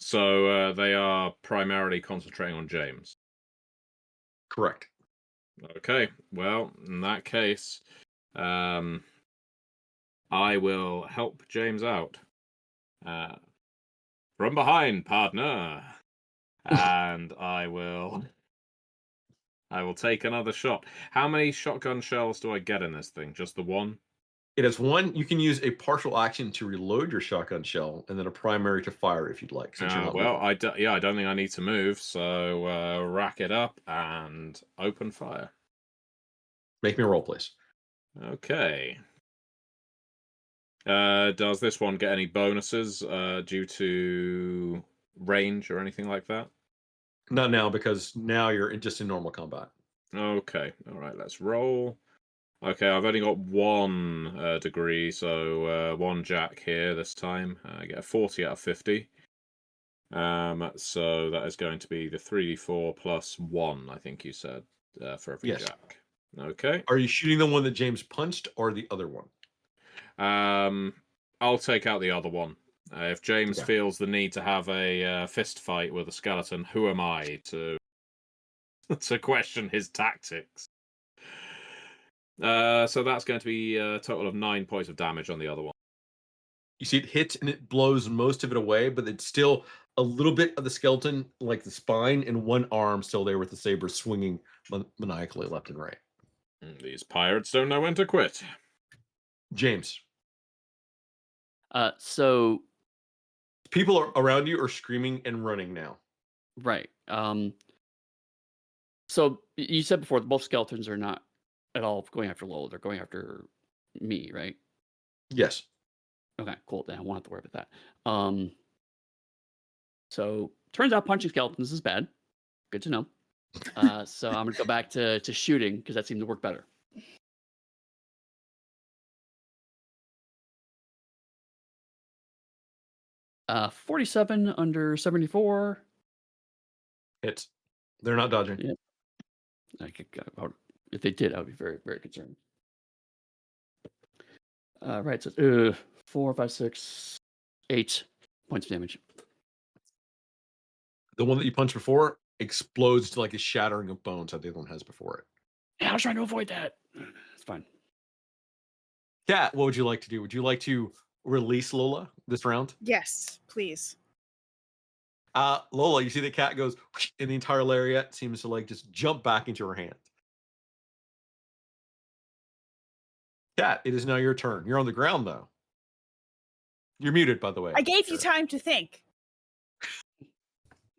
So they are primarily concentrating on James. Correct. Okay, well, in that case, I will help James out. From behind, partner. And I will take another shot. How many shotgun shells do I get in this thing? Just the one? It has one. You can use a partial action to reload your shotgun shell, and then a primary to fire if you'd like, since you're not Well, moving. I don't think I need to move, so rack it up and open fire. Make me a roll, please. Okay. Does this one get any bonuses due to range or anything like that? Not now, because now you're just in normal combat. Okay, all right, let's roll. Okay, I've only got one degree, so one jack here this time. I get a 40 out of 50. So that is going to be the 3d4 plus 1, I think you said, for every Yes. jack. Okay. Are you shooting the one that James punched or the other one? I'll take out the other one. If James Okay. feels the need to have a fist fight with a skeleton, who am I to to question his tactics? So that's going to be a total of 9 points of damage on the other one. You see it hits and it blows most of it away, but it's still a little bit of the skeleton, like the spine, and one arm still there with the saber swinging maniacally left and right. These pirates don't know when to quit. James, So people around you are screaming and running now. right. So you said before both skeletons are not at all going after Lola. They're going after me, right? Yes. Okay, cool. Then I won't have to worry about that. So turns out punching skeletons is bad. Good to know. So I'm gonna go back to shooting because that seemed to work better. Uh, 47 under 74. Hits. They're not dodging. Yeah. If they did, I would be very, very concerned. Right, so 4, 5, 6, 8 points of damage. The one that you punched before explodes to like a shattering of bones that the other one has before it. Yeah, I was trying to avoid that. It's fine. Cat, what would you like to do? Would you like to release Lola this round? Yes, please. Lola, you see the cat goes, and the entire lariat seems to like just jump back into her hand. Cat, it is now your turn. You're on the ground though. You're muted, by the way. I gave you time to think.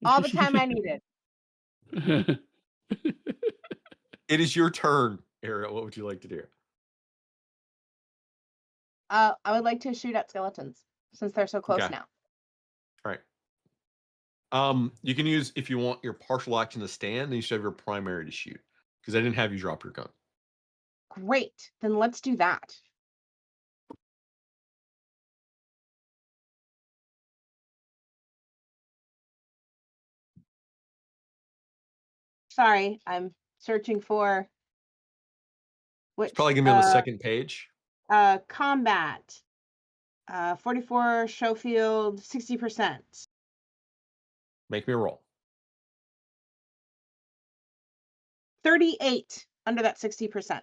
All the time I needed. It is your turn, Ariel. What would you like to do? I would like to shoot at skeletons since they're so close Okay. now. All right. You can use, if you want, your partial action to stand, then you should have your primary to shoot. Because I didn't have you drop your gun. Great. Then let's do that. Sorry, I'm searching for which It's probably gonna be on the second page. Combat. 44 Schofield, 60%. Make me a roll. 38 under that 60%.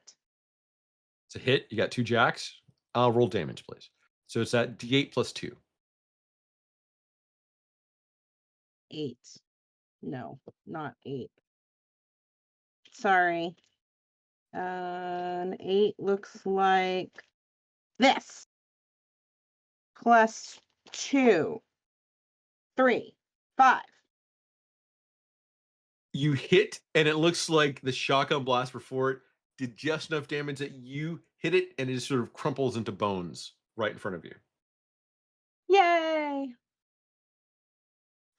It's a hit. You got 2 jacks. I'll roll damage, please. So it's that D8 plus 2. 8. No, not 8. Sorry. An 8 looks like this. Plus 2. 3. 5. You hit, and it looks like the shotgun blast before it did just enough damage that you hit it, and it just sort of crumples into bones right in front of you. Yay!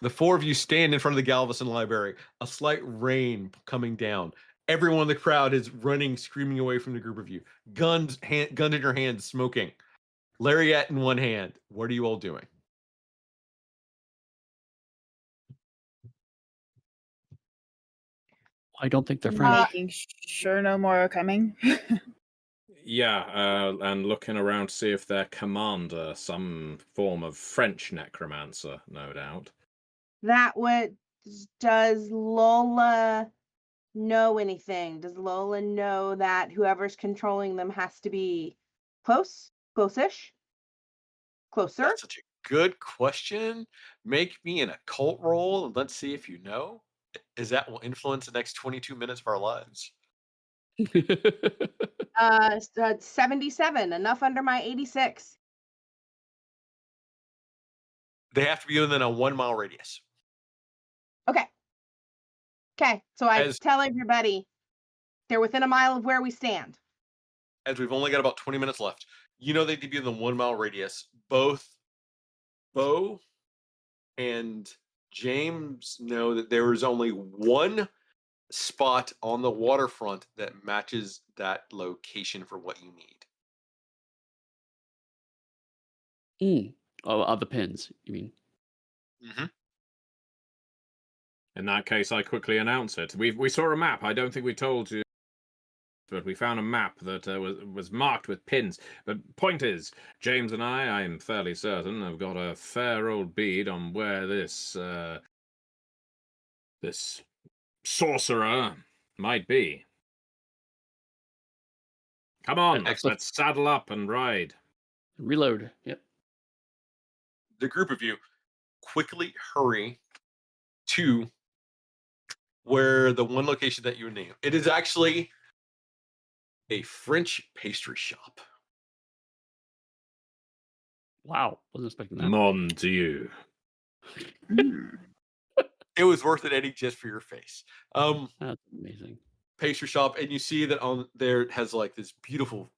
The 4 of you stand in front of the Galveston Library, a slight rain coming down. Everyone in the crowd is running, screaming away from the group of you. Gun in your hand, smoking. Lariat in one hand. What are you all doing? I don't think they're French. Making sure no more are coming. Yeah, and looking around to see if their commander, some form of French necromancer, no doubt. That would. Does Lola know anything? Does Lola know that whoever's controlling them has to be close? Close-ish? Closer? That's such a good question. Make me an occult roll, and let's see if you know. As that will influence the next 22 minutes of our lives. 77. Enough under my 86. They have to be within a 1-mile radius. Okay. Okay, so I As- tell everybody they're within a mile of where we stand. As we've only got about 20 minutes left, you know they need to be in the 1-mile radius. Both Beau and James know that there is only one spot on the waterfront that matches that location for what you need. Oh, of the pins, you mean? Mm-hmm. In that case, I quickly announce it. We saw a map. I don't think we told you, but we found a map that was marked with pins. But point is, James and I'm fairly certain, have got a fair old bead on where this this sorcerer might be. Come on, Excellent. let's saddle up and ride. Reload. Yep. The group of you quickly hurry to where the one location that you name. It is actually a French pastry shop. Wow. Wasn't expecting that. Mon Dieu. It was worth it, Eddie, just for your face. That's amazing. Pastry shop, and you see that on there it has like this beautiful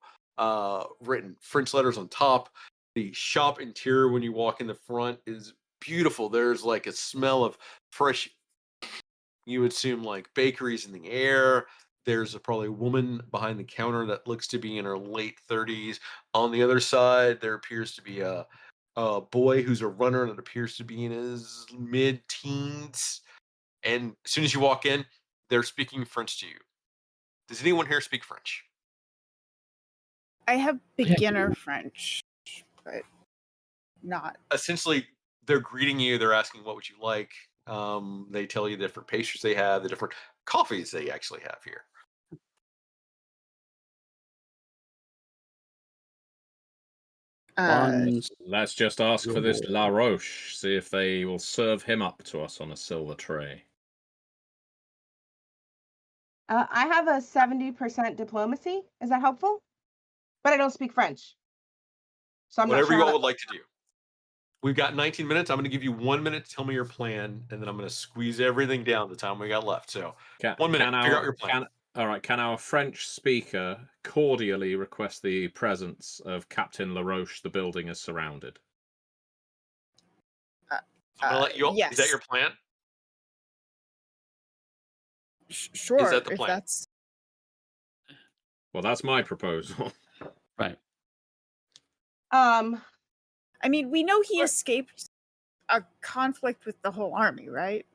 written French letters on top. The shop interior when you walk in the front is beautiful. There's like a smell of fresh, you would assume, like bakeries in the air. There's probably a woman behind the counter that looks to be in her late 30s. On the other side, there appears to be a boy who's a runner that appears to be in his mid-teens. And as soon as you walk in, they're speaking French to you. Does anyone here speak French? I have beginner French, but not. Essentially, they're greeting you. They're asking, what would you like? They tell you the different pastries they have, the different coffees they actually have here. Buns. Let's just ask for this La Roche, see if they will serve him up to us on a silver tray. I have a 70% diplomacy. Is that helpful? But I don't speak French. So I'm Whatever not you sure all would like to do. We've got 19 minutes. I'm going to give you 1 minute to tell me your plan, and then I'm going to squeeze everything down the time we got left. So 1 minute, figure out your plan. Can our French speaker cordially request the presence of Captain LaRoche? The building is surrounded. I'm going to let you all. Yes. Is that your plan? Sure. Is that the if plan? that's Well, that's my proposal. Right. I mean, we know he escaped a conflict with the whole army, right?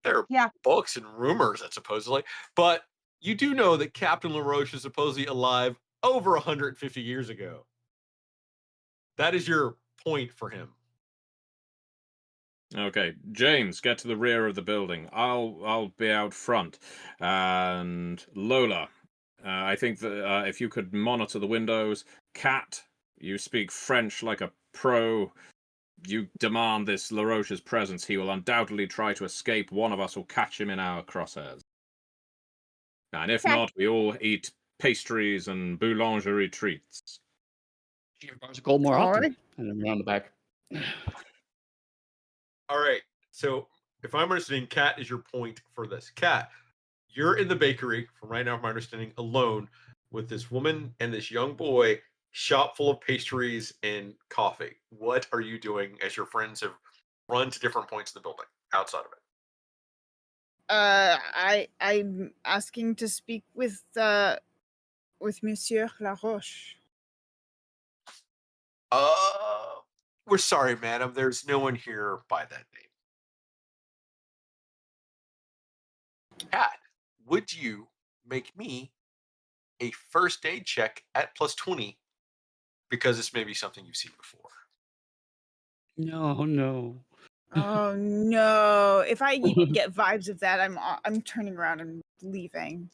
There are Yeah. books and rumors that supposedly, but you do know that Captain LaRoche is supposedly alive over 150 years ago. That is your point for him. Okay, James, get to the rear of the building. I'll be out front, and Lola, I think that if you could monitor the windows. Cat, you speak French like a pro. You demand this LaRoche's presence. He will undoubtedly try to escape. One of us will catch him in our crosshairs. And if Okay. not, we all eat pastries and boulangerie treats. Give bars of gold more All often. right. And then around the back. All right. So if I'm understanding, Cat is your point for this. Cat, you're in the bakery, from right now, from my understanding, alone with this woman and this young boy, shop full of pastries and coffee. What are you doing as your friends have run to different points of the building outside of it? I'm asking to speak with Monsieur Laroche. We're sorry, madam. There's no one here by that name. Cat, would you make me a first aid check at +20? Because this may be something you've seen before. No. Oh no! If I get vibes of that, I'm turning around and leaving.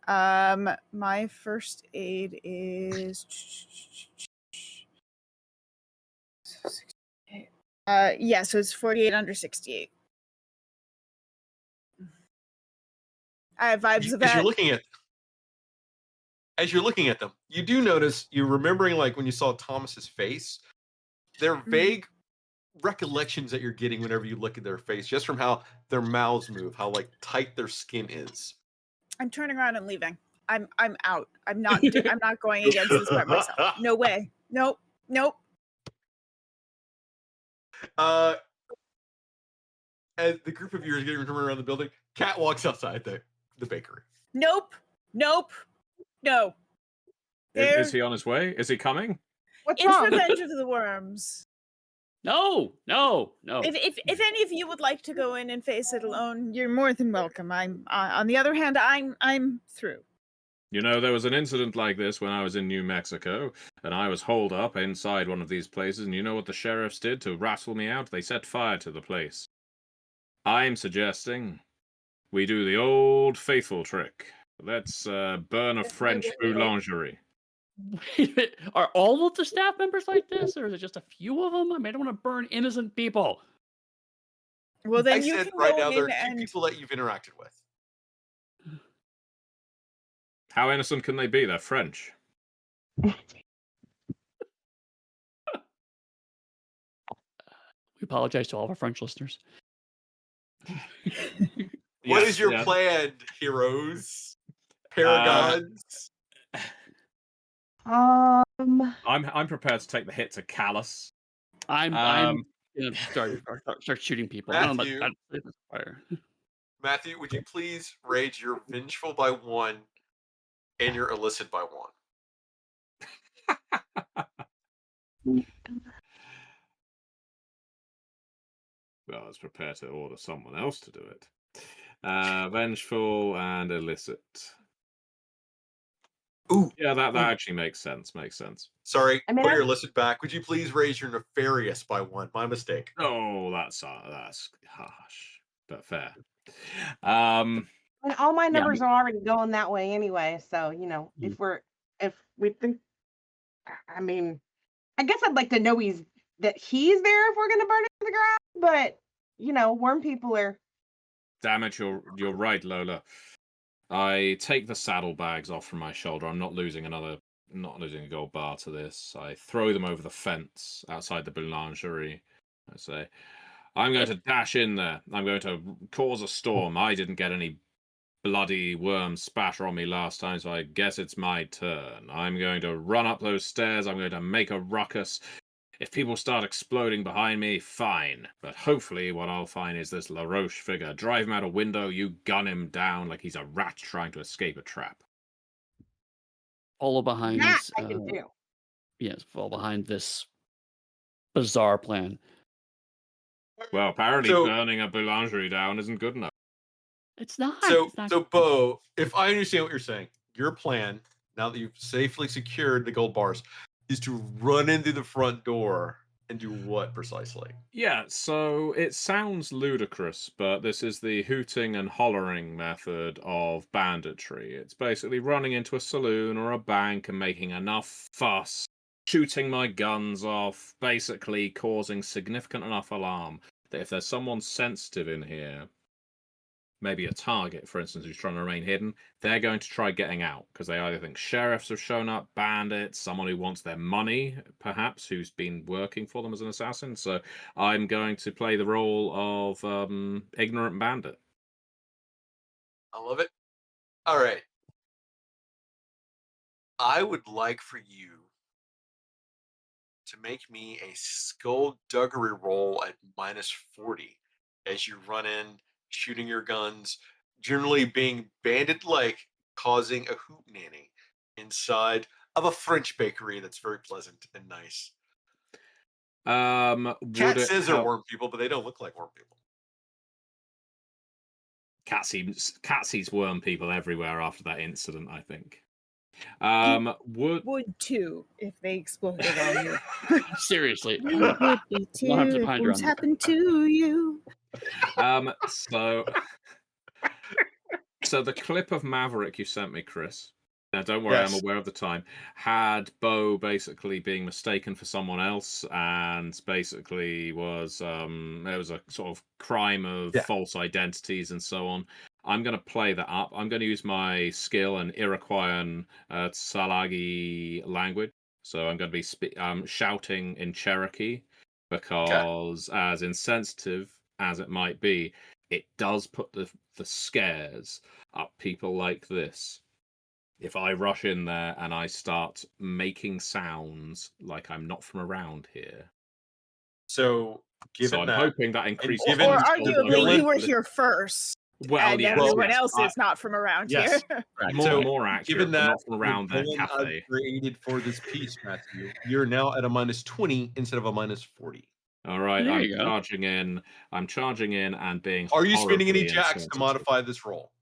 My first aid is yeah, so it's 48 under 68. I have vibes of As you're that. looking at them, you do notice, you're remembering like when you saw Thomas's face, they're vague recollections that you're getting whenever you look at their face, just from how their mouths move, how like tight their skin is. I'm turning around and leaving. I'm out. I'm not going against this by myself. No way. Nope. As the group of you are getting around the building, Cat walks outside the bakery. Nope. No. Is he on his way? Is he coming? What's It's wrong? Revenge of the Worms. No. If any of you would like to go in and face it alone, you're more than welcome. I'm on the other hand, I'm through. You know, there was an incident like this when I was in New Mexico, and I was holed up inside one of these places, and you know what the sheriffs did to rattle me out? They set fire to the place. I'm suggesting we do the old faithful trick. Let's burn a French boulangerie. Wait a minute. Are all of the staff members like this, or is it just a few of them? I mean, I don't want to burn innocent people. Well, then I you said can right go now there in are two and people that you've interacted with. How innocent can they be? They're French. We apologize to all of our French listeners. What is your Yeah. plan, heroes? Paragons? I'm prepared to take the hit to Callus. I'm gonna start shooting people. Matthew. I don't know, fire. Matthew, would you please rage your vengeful by 1 and your illicit by 1? Well, I was prepared to order someone else to do it. Vengeful and illicit. Ooh, Yeah, that ooh. actually makes sense. Sorry, I mean, put your illicit back. Would you please raise your nefarious by 1? My mistake. Oh, that's harsh, but fair. And all my Yeah, numbers are already going that way anyway. So, you know, if we think, I mean, I guess I'd like to know that he's there if we're gonna burn it to the ground. But you know, worm people are. Damn it, you're right, Lola. I take the saddlebags off from my shoulder. I'm not losing a gold bar to this. I throw them over the fence outside the boulangerie. I say, I'm going to dash in there. I'm going to cause a storm. I didn't get any bloody worm spatter on me last time, so I guess it's my turn. I'm going to run up those stairs. I'm going to make a ruckus. If people start exploding behind me, fine. But hopefully what I'll find is this LaRoche figure. Drive him out a window, you gun him down like he's a rat trying to escape a trap. follow behind. That I can do. Yes, follow behind this bizarre plan. Well, apparently So- burning a boulangerie down isn't good enough. It's not. So, It's not. so Beau, if I understand what you're saying, your plan, now that you've safely secured the gold bars, is to run into the front door and do what precisely? Yeah, so it sounds ludicrous, but this is the hooting and hollering method of banditry. It's basically running into a saloon or a bank and making enough fuss, shooting my guns off, basically causing significant enough alarm that if there's someone sensitive in here, maybe a target, for instance, who's trying to remain hidden, they're going to try getting out because they either think sheriffs have shown up, bandits, someone who wants their money, perhaps, who's been working for them as an assassin. So I'm going to play the role of ignorant bandit. I love it. All right. I would like for you to make me a skullduggery roll at -40 as you run in, shooting your guns, generally being bandit-like, causing a hootenanny inside of a French bakery that's very pleasant and nice. Would Cat it says they're help? worm people, but they don't look like worm people. Cat sees worm people everywhere after that incident, I think. Would too if they exploded on you. Seriously. You would be too We'll have to if ponder on things that. happened to you. So the clip of Maverick you sent me, Chris. Now, don't worry, I'm Yes. aware of the time. Had Beau basically being mistaken for someone else, and basically was there was a sort of crime of Yeah. false identities and so on. I'm going to play that up. I'm going to use my skill in Iroquoian Tsalagi language. So I'm going to be shouting in Cherokee because, as insensitive as it might be, it does put the scares up people like this. If I rush in there and I start making sounds like I'm not from around here. So, given So I'm that, hoping that increases given Or the arguably, villain- you were here first. Well, and yes, everyone yes. else is not from around Yes. here. More, So, more accurate, given but that not from around the that villain I've cafe. created for this piece, Matthew, you're now at a -20 instead of a -40. All right, There I'm you go. charging in. I'm charging in and being. Are you spending any horribly jacks to insensitive. modify this roll?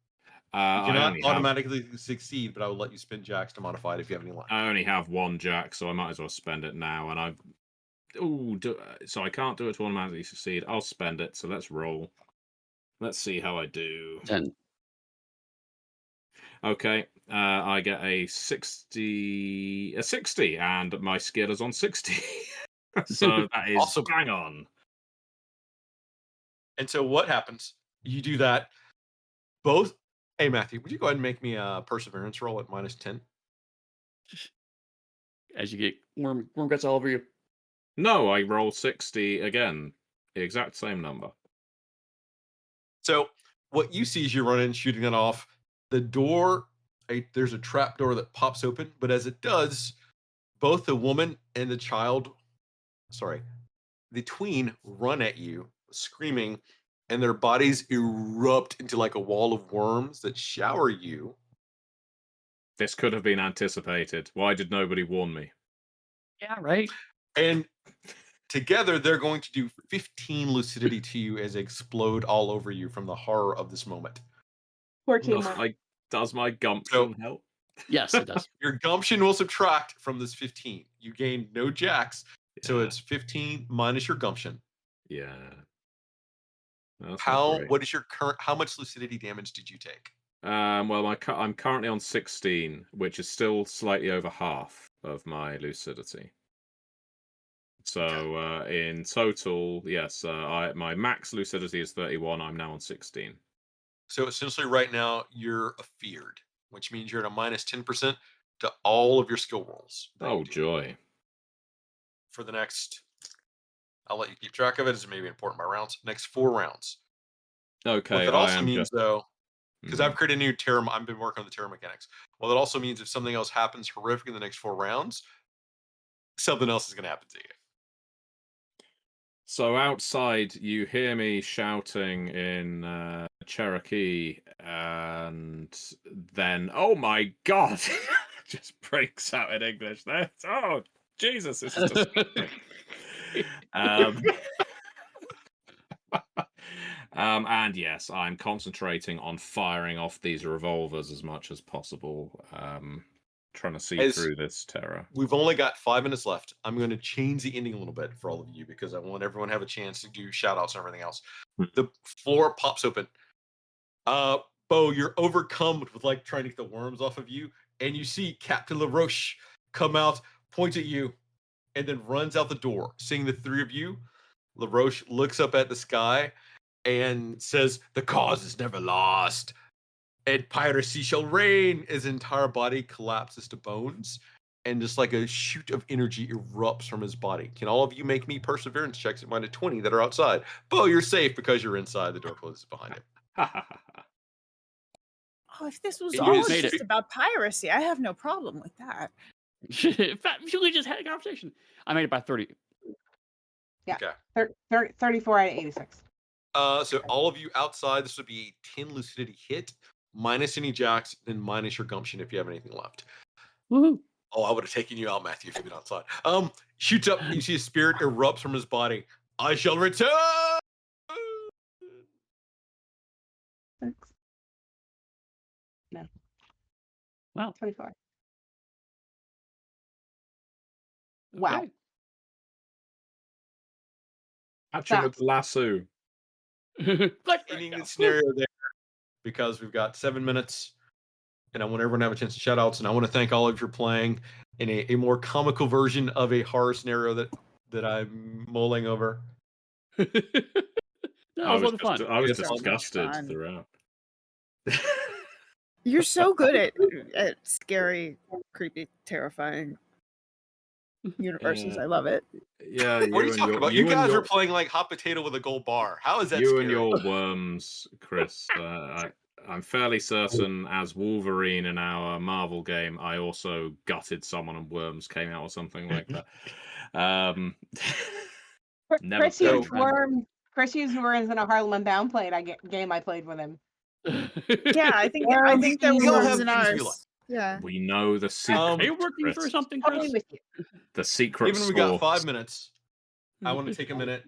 You I cannot only have automatically succeed, but I will let you spend jacks to modify it if you have any left. I only have one jack, so I might as well spend it now. And I've so I can't do it to automatically succeed. I'll spend it. So let's roll. Let's see how I do. 10. Okay, I get a 60, and my skill is on 60. So that is Awesome. bang on. And so what happens? You do that. Both. Hey, Matthew, would you go ahead and make me a perseverance roll at -10? As you get worm guts all over you. No, I roll 60 again. The exact same number. So what you see as you run in, shooting it off, the door, there's a trap door that pops open, but as it does, both the woman and the child, the tween run at you, screaming, and their bodies erupt into like a wall of worms that shower you. This could have been anticipated. Why did nobody warn me? Yeah, right. And together, they're going to do 15 lucidity to you as they explode all over you from the horror of this moment. Poor Does teamwork. my gumption help? Yes, it does. Your gumption will subtract from this 15. You gain no jacks, so Yeah. it's 15 minus your gumption. Yeah. That's not great. What is your current? How much lucidity damage did you take? Well, I'm currently on 16, which is still slightly over half of my lucidity. So in total, yes, my max lucidity is 31. I'm now on 16. So essentially, right now you're afeared, which means you're at a -10% to all of your skill rolls. that you Oh do joy! For the next, I'll let you keep track of it. It's maybe important by rounds. Next 4 rounds. What Okay, that I also am means, just. though, because Mhm. I've created a new term, I've been working on the terror mechanics. Well, that also means if something else happens horrific in the next 4 rounds, something else is going to happen to you. So outside, you hear me shouting in Cherokee, and then, oh my god, just breaks out in English. There, oh Jesus, this is disgusting. And yes, I'm concentrating on firing off these revolvers as much as possible. Trying to see As- through this terror. We've only got 5 minutes left. I'm going to change the ending a little bit for all of you because I want everyone to have a chance to do shout outs and everything else. The floor pops open. Beau, you're overcome with like trying to get the worms off of you, and you see Captain LaRoche come out, point at you, and then runs out the door. Seeing the three of you, LaRoche looks up at the sky and says, "The cause is never lost. And piracy shall reign." His entire body collapses to bones, and just like a shoot of energy erupts from his body. Can all of you make me perseverance checks at -20 that are outside? Beau, you're safe because you're inside. The door closes behind him. Oh, if this was And you all just made just it. about piracy, I have no problem with that. In fact, we just had a conversation. I made it by 30. Yeah. Okay. 34 out of 86. So all of you outside, this would be 10 lucidity hit, minus any jacks, and minus your gumption if you have anything left. Woohoo! Oh, I would have taken you out, Matthew, if you'd been outside. Shoots up, you see a spirit erupts from his body. I shall return. Six. No. Wow. 24. Wow. Okay. Catch him with That's- the lasso. Ending the scenario there because we've got 7 minutes, and I want everyone to have a chance to shout outs, and I want to thank all of you for playing in a more comical version of a horror scenario that I'm mulling over. That was a lot of fun. I was It's so much disgusted fun. throughout. You're so good at scary, creepy, terrifying universes. Yeah. I love it. Yeah, What are you talking about? You and guys your- are playing like hot potato with a gold bar. How is that you scary? and your worms, Chris. I'm fairly certain, as Wolverine in our Marvel game, I also gutted someone and worms came out or something like that. Never Chris played used them. Chris used worms in a Harlem Unbound game I played with him. Yeah, I think there We were all worms have in things we ours. like. Yeah. We know the secret. Are you working for Chris. something, Totally Chris? with you. The secret Given we got source. 5 minutes, I want to take a minute.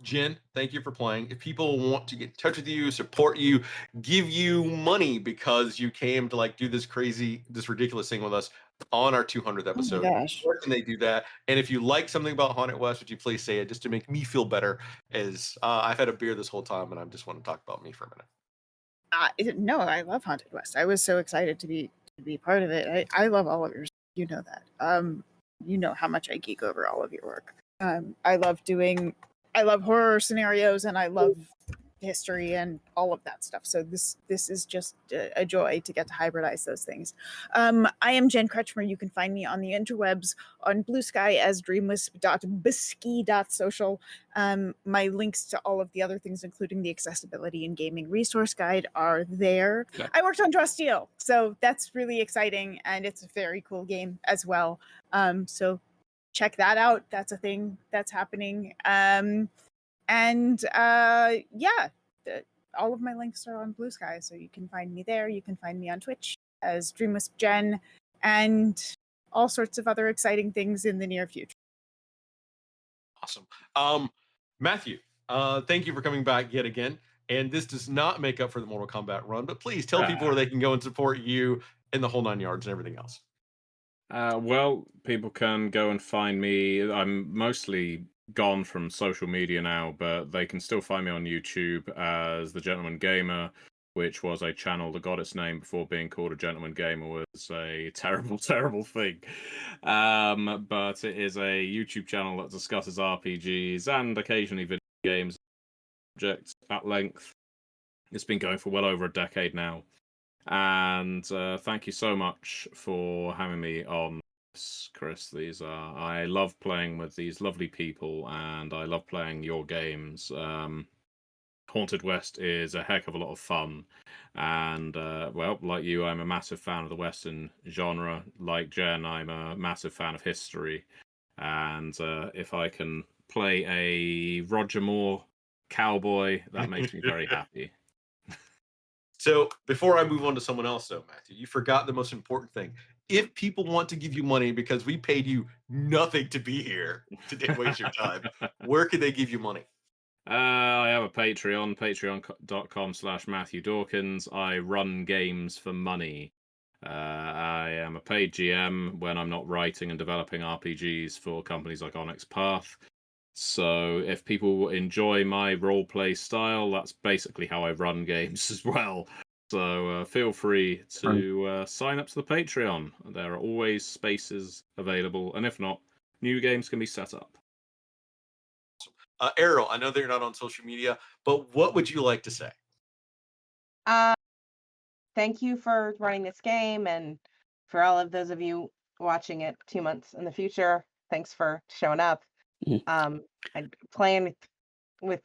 Jen, thank you for playing. If people want to get in touch with you, support you, give you money because you came to like do this ridiculous thing with us on our 200th episode, gosh. where can they do that? And if you like something about Haunted West, would you please say it just to make me feel better? As I've had a beer this whole time, and I just want to talk about me for a minute. No, I love Haunted West. I was so excited to be part of it. I love all of yours. You know that. You know how much I geek over all of your work. I love horror scenarios, and I love history and all of that stuff. So this is just a joy to get to hybridize those things. I am Jen Kretschmer. You can find me on the interwebs on Blue Sky as dreamless.bisky.social. My links to all of the other things, including the accessibility and gaming resource guide, are there. Okay. I worked on Draw Steel, so that's really exciting, and it's a very cool game as well. So check that out. That's a thing that's happening. All of my links are on Blue Sky, so you can find me there. You can find me on Twitch as Dreamless Jen, and all sorts of other exciting things in the near future. Awesome. Matthew, thank you for coming back yet again. And this does not make up for the Mortal Kombat run, but please tell people where they can go and support you and the whole 9 yards and everything else. Well, people can go and find me. I'm mostly gone from social media now, but they can still find me on YouTube as The Gentleman Gamer, which was a channel that got its name before being called a Gentleman Gamer was a terrible, terrible thing. But it is a YouTube channel that discusses RPGs and occasionally video games subjects at length. It's been going for well over a decade now. And thank you so much for having me on this, Chris. I love playing with these lovely people, and I love playing your games. Haunted West is a heck of a lot of fun, and well, like you, I'm a massive fan of the Western genre. Like Jen, I'm a massive fan of history, and if I can play a Roger Moore cowboy, that makes me very happy. So before I move on to someone else, though, Matthew, you forgot the most important thing. If people want to give you money because we paid you nothing to be here, to waste your time, where could they give you money? I have a Patreon, patreon.com/Matthew Dawkins. I run games for money. I am a paid GM when I'm not writing and developing RPGs for companies like Onyx Path. So if people enjoy my roleplay style, that's basically how I run games as well. So feel free to sign up to the Patreon. There are always spaces available, and if not, new games can be set up. Errol, I know that you're not on social media, but what would you like to say? Thank you for running this game, and for all of those of you watching it 2 months in the future, thanks for showing up. Mhm. And playing with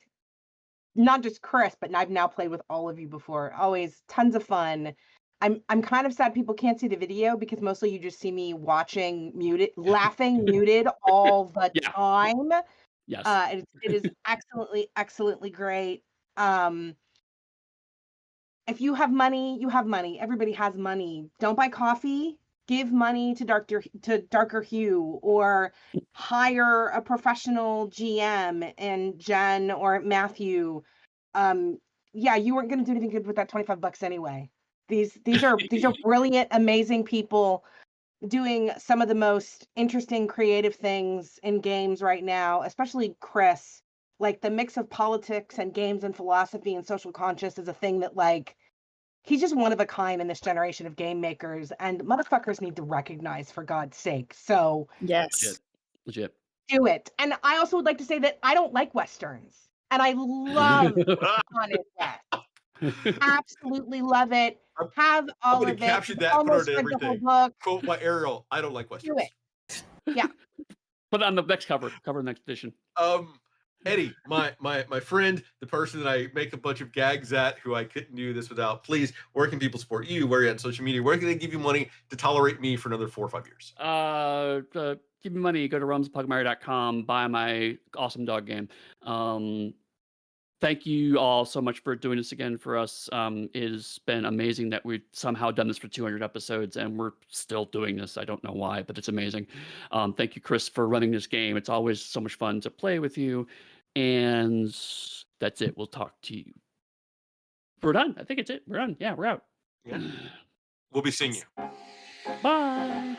not just Chris, but I've now played with all of you before. Always tons of fun. I'm kind of sad people can't see the video because mostly you just see me watching laughing muted all the Yeah. time. Yes. It is excellently great. If you have money, you have money. Everybody has money. Don't buy coffee. Give money to Darker Hue, or hire a professional GM and Jen or Matthew. Yeah, you weren't going to do anything good with that $25 anyway. These are brilliant, amazing people doing some of the most interesting, creative things in games right now, especially Chris. Like, the mix of politics and games and philosophy and social conscious is a thing that, like, he's just one of a kind in this generation of game makers, and motherfuckers need to recognize, for God's sake. So Yes. Legit. do it. And I also would like to say that I don't like Westerns, and I love Honest West. Absolutely love it. I'm- Have I'm all going of to it. caption You've that, put it almost on read the whole everything. book. Quote by Ariel, I don't like Do Westerns. it. Yeah. Put it on the next cover the next edition. Eddie, my friend, the person that I make a bunch of gags at, who I couldn't do this without. Please, where can people support you? Where are you on social media? Where can they give you money to tolerate me for another 4 or 5 years? Give me money. Go to rumspugmire.com. Buy my awesome dog game. Thank you all so much for doing this again for us. It has been amazing that we've somehow done this for 200 episodes, and we're still doing this. I don't know why, but it's amazing. Thank you, Chris, for running this game. It's always so much fun to play with you. And that's it. We'll talk to you. We're done. I think it's it. We're done. Yeah, we're out. Yeah. We'll be seeing you. Bye.